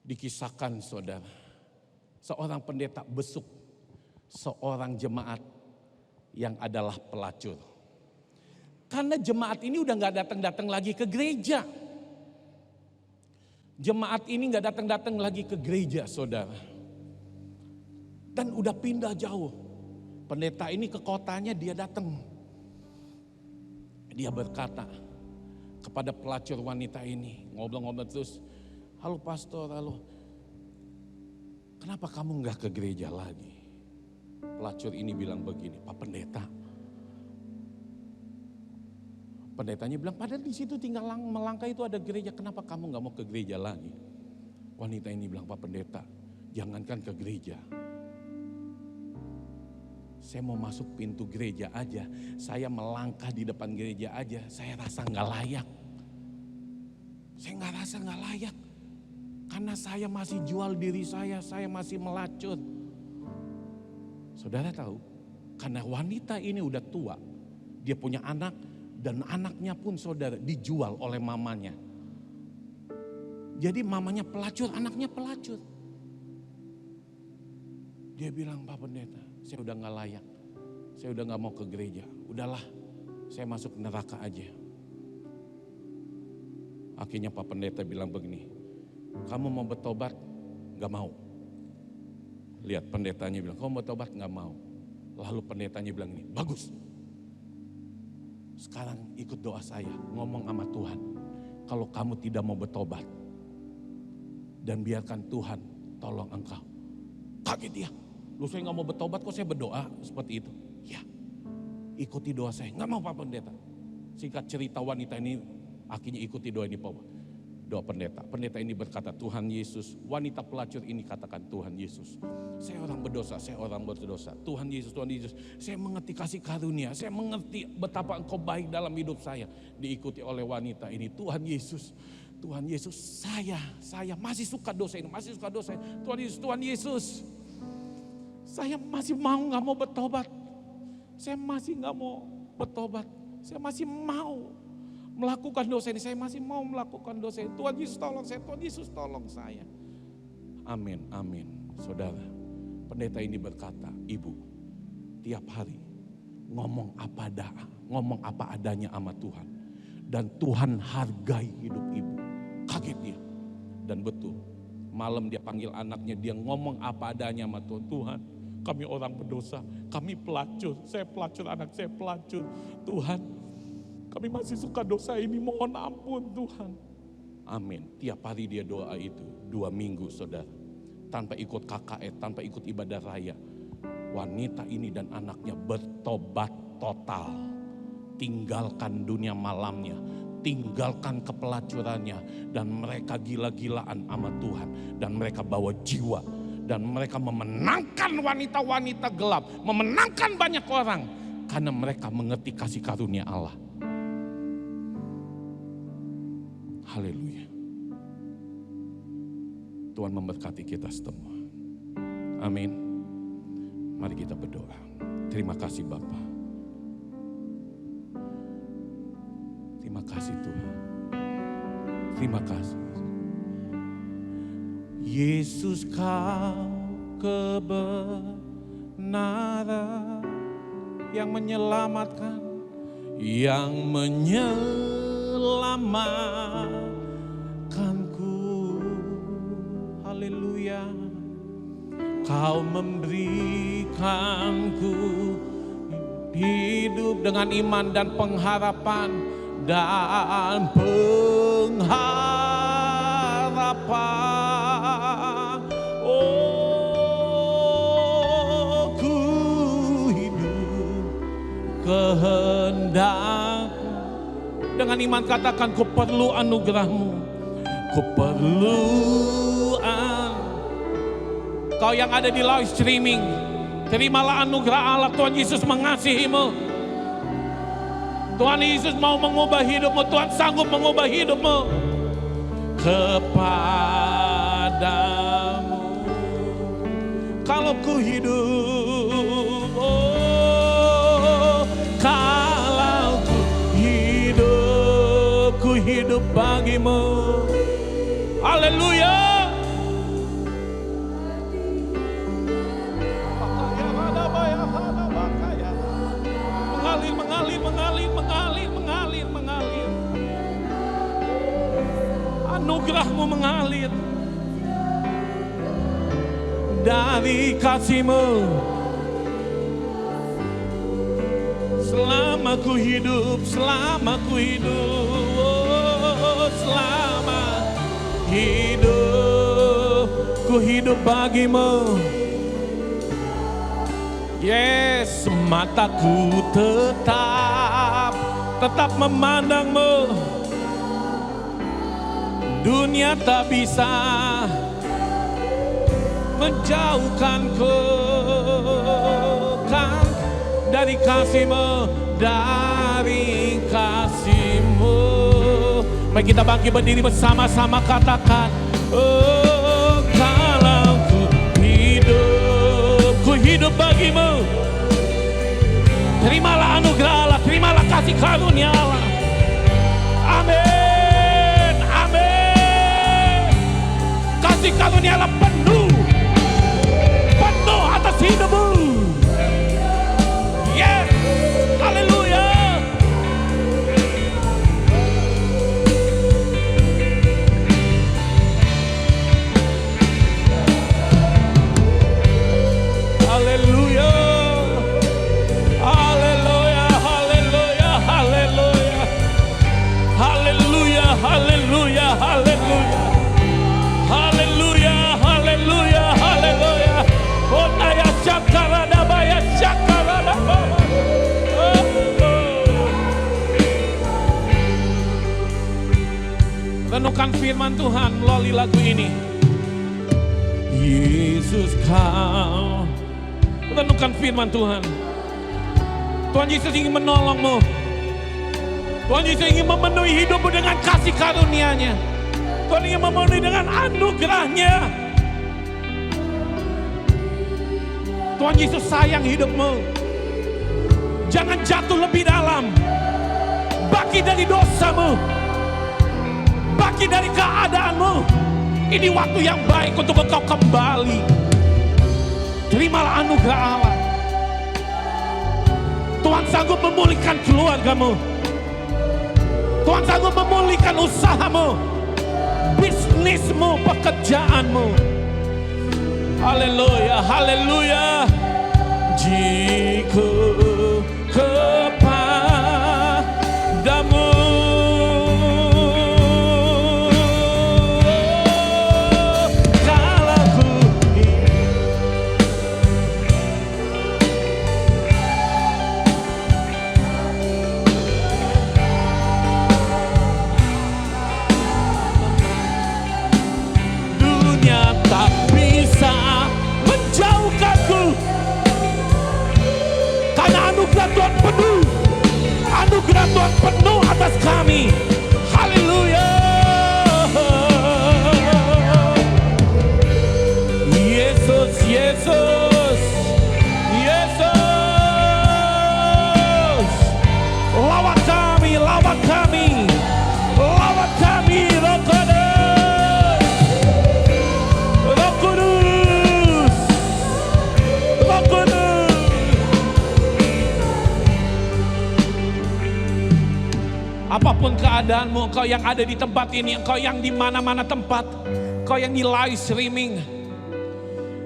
S4: Dikisahkan saudara. Seorang pendeta besuk seorang jemaat yang adalah pelacur. Karena jemaat ini udah gak datang-datang lagi ke gereja. Jemaat ini gak datang-datang lagi ke gereja, saudara. Dan udah pindah jauh. Pendeta ini ke kotanya, dia datang. Dia berkata kepada pelacur wanita ini, ngobrol-ngobrol terus. Halo pastor, halo. Kenapa kamu gak ke gereja lagi? Pelacur ini bilang begini, Pak Pendeta. Pendetanya bilang, padahal di situ tinggal melangkah itu ada gereja, kenapa kamu gak mau ke gereja lagi? Wanita ini bilang, Pak Pendeta, jangankan ke gereja. Saya mau masuk pintu gereja aja, saya melangkah di depan gereja aja, saya rasa gak layak. Saya gak rasa gak layak. Karena saya masih jual diri saya masih melacur. Saudara tahu, karena wanita ini udah tua, dia punya anak, dan anaknya pun saudara dijual oleh mamanya. Jadi mamanya pelacur, anaknya pelacur. Dia bilang, Pak Pendeta, saya udah gak layak. Saya udah gak mau ke gereja. Udahlah, saya masuk neraka aja. Akhirnya Pak Pendeta bilang begini, kamu mau bertobat? Gak mau. Lihat pendetanya bilang, kamu mau bertobat? Gak mau. Lalu pendetanya bilang ini, bagus. Sekarang ikut doa saya, ngomong sama Tuhan. Kalau kamu tidak mau bertobat, dan biarkan Tuhan tolong engkau. Kaget dia, lu saya gak mau bertobat kok saya berdoa seperti itu. Ya, ikuti doa saya, gak mau Pak Pendeta. Singkat cerita wanita ini akhirnya ikuti doa ini Pak. Doa pendeta. Pendeta ini berkata, Tuhan Yesus, wanita pelacur ini katakan, Tuhan Yesus, saya orang berdosa, saya orang berdosa. Tuhan Yesus, saya mengerti kasih karunia, saya mengerti betapa engkau baik dalam hidup saya. Diikuti oleh wanita ini, Tuhan Yesus, saya masih suka dosa ini, masih suka dosa ini. Tuhan Yesus, saya masih gak mau bertobat. Saya masih gak mau bertobat, saya masih mau melakukan dosa ini, saya masih mau melakukan dosa ini. Tuhan Yesus tolong saya, Tuhan Yesus tolong saya. Amin, amin. Saudara, Pendeta ini berkata, ibu tiap hari ngomong apa adanya sama Tuhan. Dan Tuhan hargai hidup ibu. Kaget dia. Dan betul, malam dia panggil anaknya, dia ngomong apa adanya sama Tuhan. Tuhan, kami orang berdosa, kami pelacur, saya pelacur, anak saya pelacur. Tuhan, kami masih suka dosa ini, mohon ampun Tuhan. Amin. Tiap hari dia doa itu, 2 minggu saudara. Tanpa ikut KKR, tanpa ikut ibadah raya. Wanita ini dan anaknya bertobat total. Tinggalkan dunia malamnya, tinggalkan kepelacurannya. Dan mereka gila-gilaan sama Tuhan. Dan mereka bawa jiwa. Dan mereka memenangkan wanita-wanita gelap. Memenangkan banyak orang. Karena mereka mengerti kasih karunia Allah. Haleluya. Tuhan memberkati kita semua. Amin. Mari kita berdoa. Terima kasih Bapa. Terima kasih Tuhan. Terima kasih. Yesus kau kebenaran yang menyelamatkan. Yang menyelamatkanku. Haleluya. Kau memberikanku hidup dengan iman dan pengharapan. Dan pengharapan. Oh, ku hidup kehendak. Dengan iman katakan, ku perlu anugerahmu. Ku perlu Kau yang ada di live streaming, terimalah anugerah Allah. Tuhan Yesus mengasihimu. Tuhan Yesus mau mengubah hidupmu. Tuhan sanggup mengubah hidupmu. Kepadamu kalau ku hidup, oh, kalau ku hidup bagimu. Haleluya. Mengalir. Anugerahmu mengalir. Dari kasih-Mu. Selama ku hidup, oh, selama hidup, ku hidup bagimu. Yes, mataku tetap memandangmu. Dunia tak bisa menjauhkanku dari kasih-Mu, dari kasih-Mu. Mari kita bangkit berdiri bersama-sama, katakan, oh, kalau ku hidup bagimu. Terimalah anugerah Allah, terimalah kasih karunia Allah. Amin, amin. Kasih karunia Allah penuh atas hidupmu. Yes, haleluya. Haleluya. Haleluya, haleluya, haleluya. Haleluya, haleluya, haleluya. Haleluya, haleluya, haleluya. Oh, naya syakarada baya syakarada baba. Renungkan firman Tuhan melalui lagu ini. Yesus kau. Renungkan firman Tuhan. Tuhan Yesus ingin menolongmu. Tuhan Yesus ingin memenuhi hidupmu dengan kasih karunia-Nya. Tuhan ingin memenuhi dengan anugerah-Nya. Tuhan Yesus sayang hidupmu. Jangan jatuh lebih dalam. Baki dari dosamu. Baki dari keadaanmu. Ini waktu yang baik untuk engkau kembali terimalah anugerah Allah. Tuhan sanggup memulihkan keluargamu. Tuhan sanggup memulihkan usahamu, bisnismu, pekerjaanmu. Haleluya, haleluya. Jika kepadamu tak bisa menjauhkanku, karena anugerah Tuhan penuh, anugerah Tuhan penuh atas kami. Haleluya. Yesus, Yesus, Yesus, lawat kami, lawat kami, lawat kami, Roh Kudus. Apapun keadaanmu, engkau yang ada di tempat ini, engkau yang di mana-mana tempat, engkau yang di live streaming.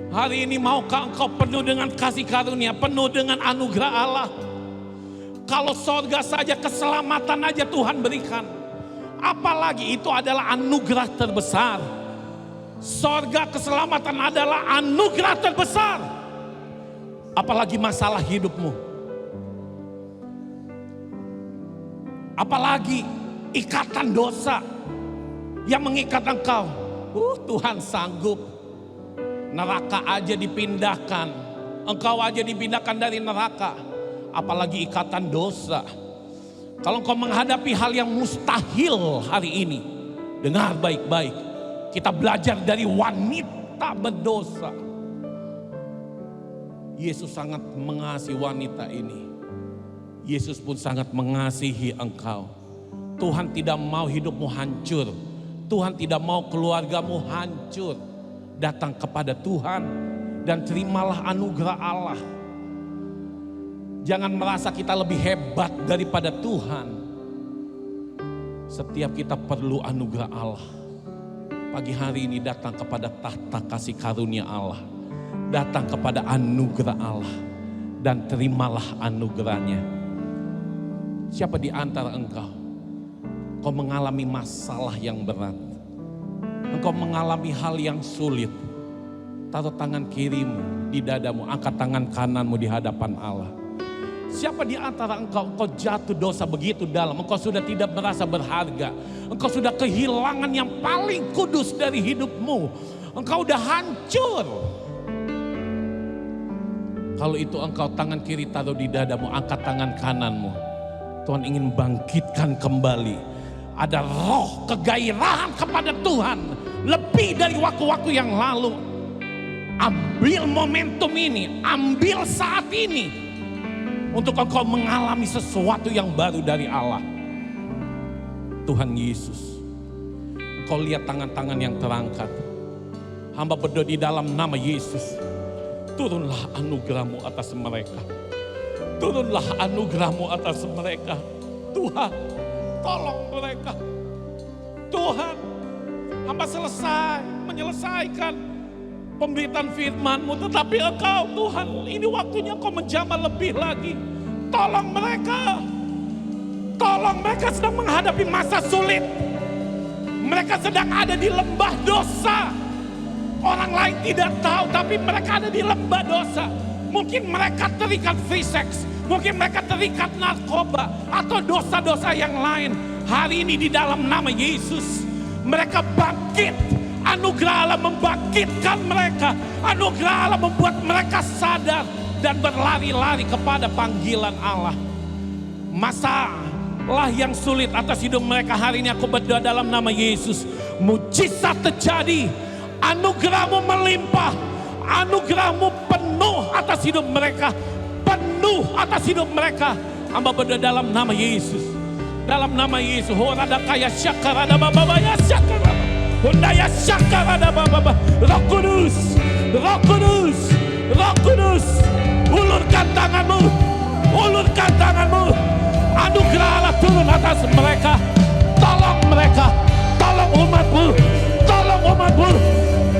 S4: Hari ini maukah engkau penuh dengan kasih karunia, penuh dengan anugerah Allah. Kalau sorga saja, keselamatan aja Tuhan berikan, apalagi itu adalah anugerah terbesar. Sorga, keselamatan adalah anugerah terbesar, apalagi masalah hidupmu. Apalagi ikatan dosa yang mengikat engkau. Tuhan sanggup. Neraka aja dipindahkan. Engkau aja dipindahkan dari neraka. Apalagi ikatan dosa. Kalau engkau menghadapi hal yang mustahil hari ini, dengar baik-baik. Kita belajar dari wanita berdosa. Yesus sangat mengasihi wanita ini. Yesus pun sangat mengasihi engkau. Tuhan tidak mau hidupmu hancur. Tuhan tidak mau keluargamu hancur. Datang kepada Tuhan dan terimalah anugerah Allah. Jangan merasa kita lebih hebat daripada Tuhan. Setiap kita perlu anugerah Allah. Pagi hari ini datang kepada tahta kasih karunia Allah. Datang kepada anugerah Allah. Dan terimalah anugerahnya. Siapa di antara engkau mengalami masalah yang berat, engkau mengalami hal yang sulit, taruh tangan kirimu di dadamu, angkat tangan kananmu di hadapan Allah. Siapa di antara engkau jatuh dosa begitu dalam, engkau sudah tidak merasa berharga, engkau sudah kehilangan yang paling kudus dari hidupmu, engkau udah hancur. Kalau itu engkau, tangan kiri taruh di dadamu, angkat tangan kananmu. Tuhan ingin bangkitkan kembali. Ada roh kegairahan kepada Tuhan. Lebih dari waktu-waktu yang lalu. Ambil momentum ini. Ambil saat ini. Untuk engkau mengalami sesuatu yang baru dari Allah. Tuhan Yesus. Engkau lihat tangan-tangan yang terangkat. Hamba berdoa di dalam nama Yesus. Turunlah anugerah-Mu atas mereka. Turunlah anugerah-Mu atas mereka. Tuhan, tolong mereka. Tuhan, hamba menyelesaikan pemberitaan firman-Mu. Tetapi Engkau Tuhan, ini waktunya Engkau menjamah lebih lagi. Tolong mereka. Tolong, mereka sedang menghadapi masa sulit. Mereka sedang ada di lembah dosa. Orang lain tidak tahu, tapi mereka ada di lembah dosa. Mungkin mereka terikat free sex, mungkin mereka terikat narkoba atau dosa-dosa yang lain. Hari ini di dalam nama Yesus, mereka bangkit. Anugerah Allah membangkitkan mereka. Anugerah Allah membuat mereka sadar dan berlari-lari kepada panggilan Allah. Masalah yang sulit atas hidup mereka hari ini, aku berdoa dalam nama Yesus. Mujizat terjadi, anugerah-Mu melimpah, anugerah-Mu penuh atas hidup mereka, penuh atas hidup mereka. Hamba berdoa dalam nama Yesus, dalam nama Yesus. Horada kaya syakarada baba ya syakarada, Hundaya syakarada baba. Roh Kudus, Roh Kudus, Roh Kudus, ulurkan tanganmu, ulurkan tanganmu. Anugerah Allah turun atas mereka. Tolong mereka, tolong umatmu, tolong umatmu.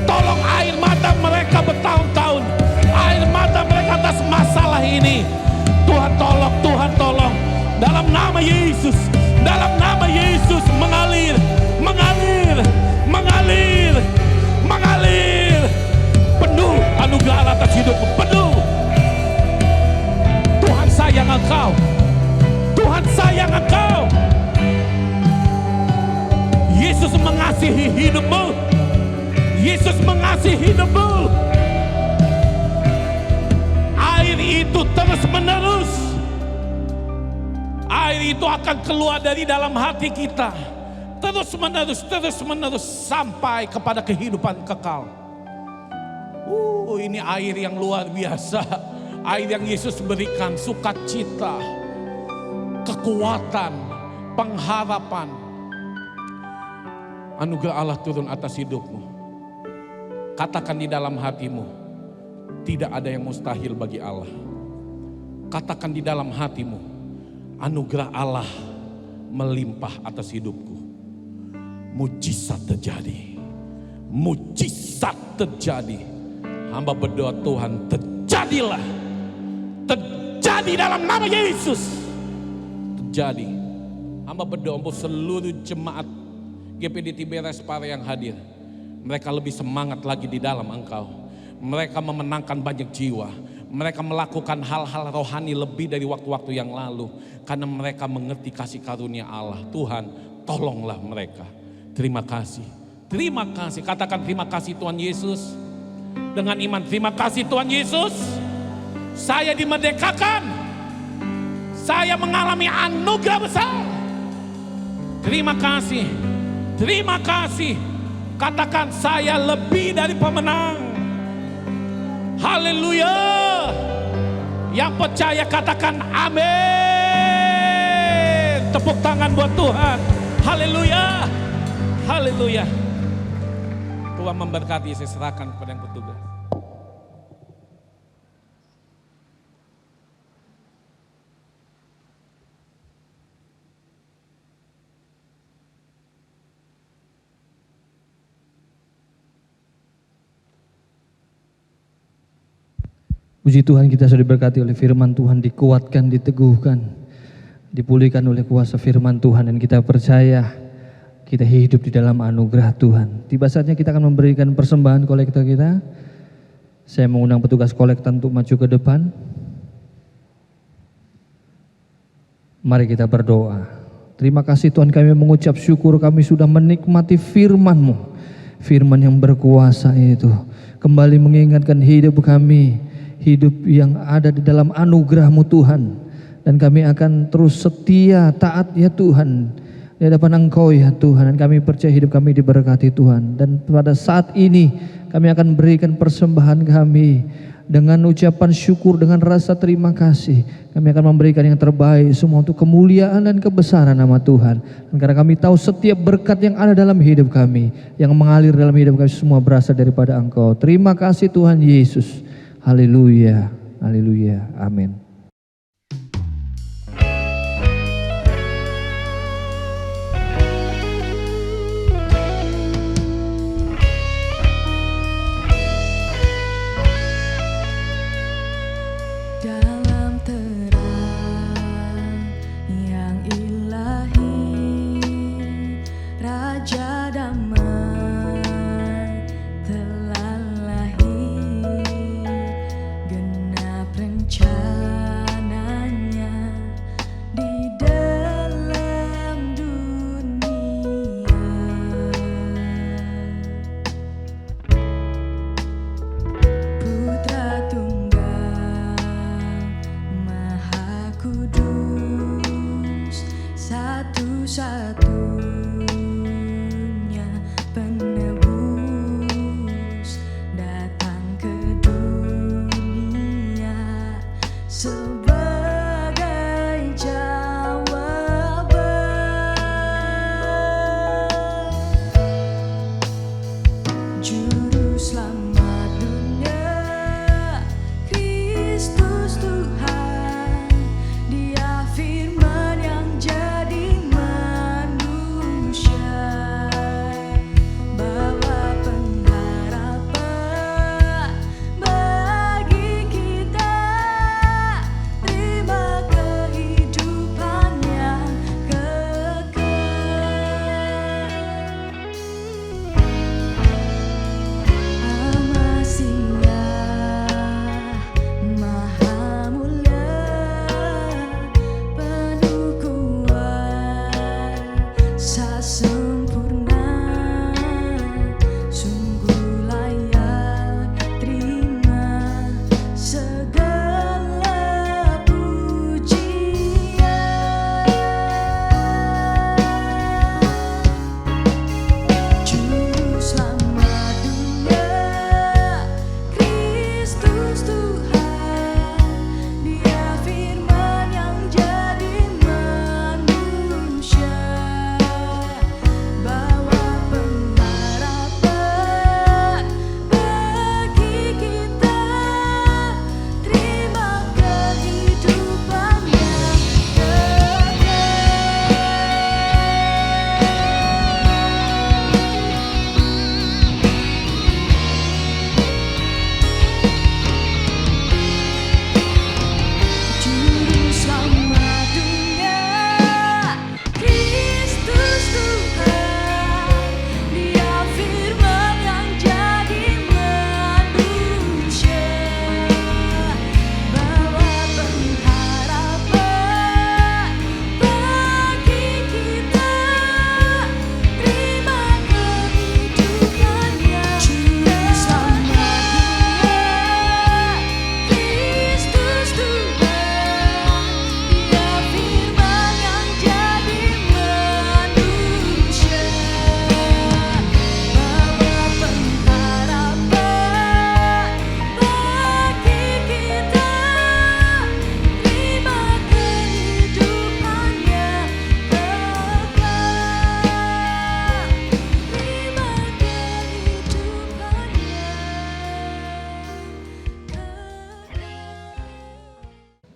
S4: Tolong air mata mereka bertahun-tahun, air mata mereka atas masalah ini. Tuhan tolong, Tuhan tolong. Dalam nama Yesus, dalam nama Yesus mengalir, mengalir, mengalir, mengalir. Penuh anugerah Allah atas hidupmu, penuh. Tuhan sayang engkau, Tuhan sayang engkau. Yesus mengasihi hidupmu, Yesus mengasihi hidupmu. Air itu terus menerus, air itu akan keluar dari dalam hati kita, terus menerus sampai kepada kehidupan kekal. Ini air yang luar biasa, air yang Yesus berikan, sukacita, kekuatan, pengharapan. Anugerah Allah turun atas hidupmu. Katakan di dalam hatimu, tidak ada yang mustahil bagi Allah. Katakan di dalam hatimu, anugerah Allah melimpah atas hidupku. Mujizat terjadi, mujizat terjadi. Hamba berdoa, Tuhan terjadilah, terjadi dalam nama Yesus. Terjadi. Hamba berdoa untuk seluruh jemaat GPD Tiberias Pare yang hadir. Mereka lebih semangat lagi di dalam Engkau. Mereka memenangkan banyak jiwa. Mereka melakukan hal-hal rohani lebih dari waktu-waktu yang lalu. Karena mereka mengerti kasih karunia Allah. Tuhan, tolonglah mereka. Terima kasih. Terima kasih. Katakan terima kasih Tuhan Yesus. Dengan iman, terima kasih Tuhan Yesus. Saya dimerdekakan. Saya mengalami anugerah besar. Terima kasih. Terima kasih. Katakan saya lebih dari pemenang. Haleluya. Yang percaya katakan amin. Tepuk tangan buat Tuhan. Haleluya. Haleluya. Tuhan memberkati, saya serahkan kepada yang bertugas.
S5: Puji Tuhan, kita sudah diberkati oleh firman Tuhan, dikuatkan, diteguhkan, dipulihkan oleh kuasa firman Tuhan, dan kita percaya kita hidup di dalam anugerah Tuhan. Tiba saatnya kita akan memberikan persembahan kolektor kita. Saya mengundang petugas kolektor untuk maju ke depan. Mari kita berdoa. Terima kasih Tuhan, kami mengucap syukur kami sudah menikmati firman-Mu. Firman yang berkuasa itu kembali mengingatkan hidup kami, hidup yang ada di dalam anugerah-Mu Tuhan. Dan kami akan terus setia, taat ya Tuhan, di hadapan Engkau ya Tuhan. Dan kami percaya hidup kami diberkati Tuhan. Dan pada saat ini kami akan berikan persembahan kami dengan ucapan syukur, dengan rasa terima kasih. Kami akan memberikan yang terbaik semua untuk kemuliaan dan kebesaran nama Tuhan. Dan karena kami tahu setiap berkat yang ada dalam hidup kami, yang mengalir dalam hidup kami, semua berasal daripada Engkau. Terima kasih Tuhan Yesus. Haleluya, haleluya, amin.
S6: Dalam terang yang ilahi, Raja damai telah lahir, genap rencana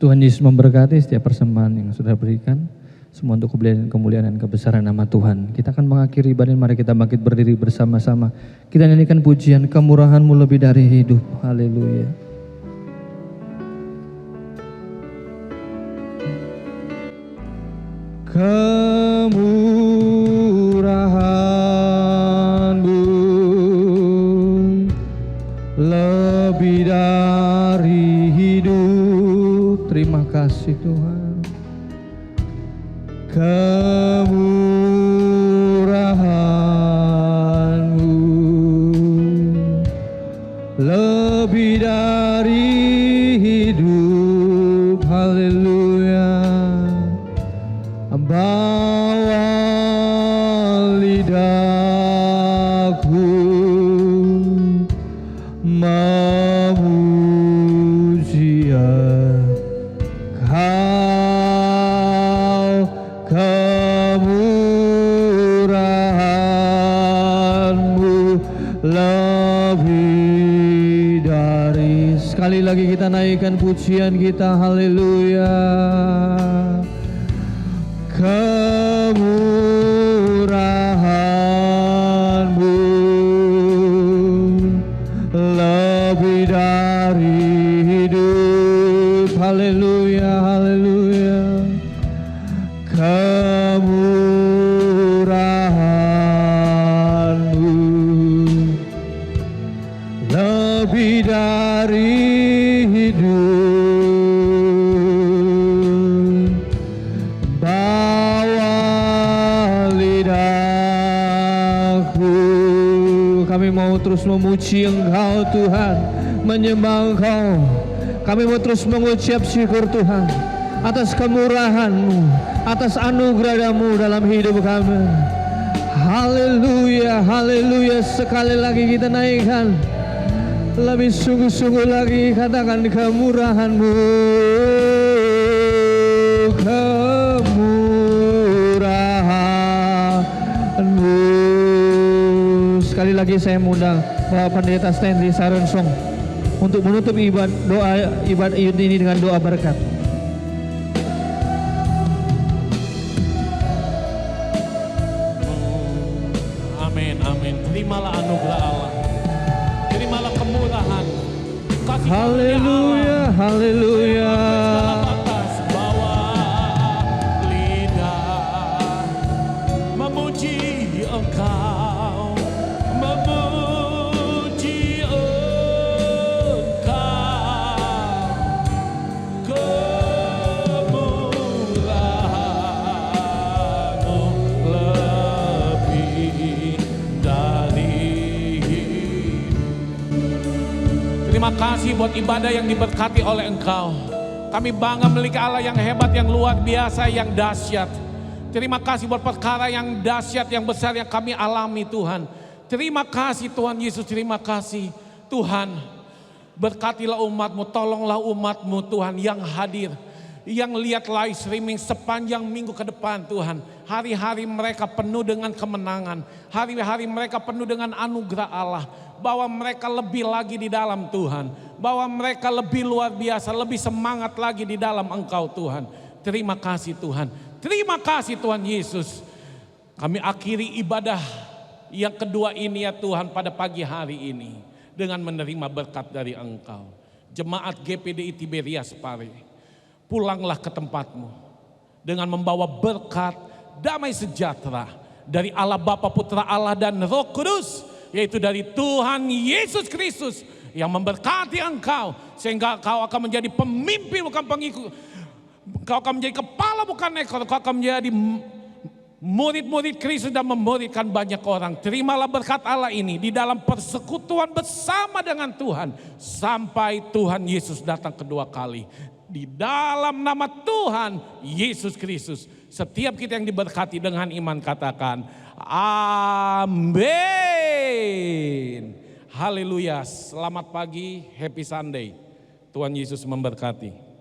S5: Tuhan Yesus memberkati setiap persembahan yang sudah berikan. Semua untuk kemuliaan dan kebesaran nama Tuhan. Kita akan mengakhiri ibadah, mari kita bangkit berdiri bersama-sama. Kita nyanyikan pujian, kemurahan-Mu lebih dari hidup. Haleluya. Kemurahan-Mu lebih dari hidup. Terima kasih Tuhan. Kemurahan-Mu lebih dari hidup. Haleluya. Bawa lidahku memuji Kau, kemurahan-Mu lebih dari. Sekali lagi kita naikkan pujian kita, haleluya. Kemurahan-Mu lebih dari hidup. Haleluya, haleluya. Kemurahan-Mu lebih dari hidup. Kami mau terus memuji Engkau Tuhan, menyembah Engkau. Kami mau terus mengucap syukur Tuhan atas kemurahan-Mu, atas anugerah-Mu dalam hidup kami. Haleluya, haleluya. Sekali lagi kita naikkan, lebih sungguh-sungguh lagi katakan kemurahan-Mu. Kemurahan-Mu. Sekali lagi saya mengundang Bapak Pendeta Stanley Saronsong untuk menutup ibadah ini dengan doa berkat.
S4: Amin, amin. Terimalah anugerah Allah. Terimalah kemurahan. Kasih
S5: Haleluya, haleluya.
S4: atas bawah lidah memuji Engkau. Terima kasih buat ibadah yang diberkati oleh Engkau. Kami bangga memiliki Allah yang hebat, yang luar biasa, yang dahsyat. Terima kasih buat perkara yang dahsyat, yang besar yang kami alami Tuhan. Terima kasih Tuhan Yesus, terima kasih Tuhan. Berkatilah umat-Mu, tolonglah umat-Mu Tuhan yang hadir, yang lihat live streaming sepanjang minggu ke depan Tuhan. Hari-hari mereka penuh dengan kemenangan, hari-hari mereka penuh dengan anugerah Allah. Bahwa mereka lebih lagi di dalam Tuhan, bahwa mereka lebih luar biasa, lebih semangat lagi di dalam Engkau Tuhan. Terima kasih Tuhan, terima kasih Tuhan Yesus. Kami akhiri ibadah yang kedua ini ya Tuhan pada pagi hari ini dengan menerima berkat dari Engkau. Jemaat GPDI Tiberias Pare, pulanglah ke tempatmu dengan membawa berkat, damai sejahtera dari Allah Bapa, Putra Allah dan Roh Kudus, yaitu dari Tuhan Yesus Kristus yang memberkati engkau sehingga kau akan menjadi pemimpin bukan pengikut. Kau akan menjadi kepala bukan ekor. Kau akan menjadi murid-murid Kristus dan memuridkan banyak orang. Terimalah berkat Allah ini di dalam persekutuan bersama dengan Tuhan sampai Tuhan Yesus datang kedua kali. Di dalam nama Tuhan Yesus Kristus, setiap kita yang diberkati dengan iman katakan amin. Haleluya. Selamat pagi, happy Sunday. Tuhan Yesus memberkati.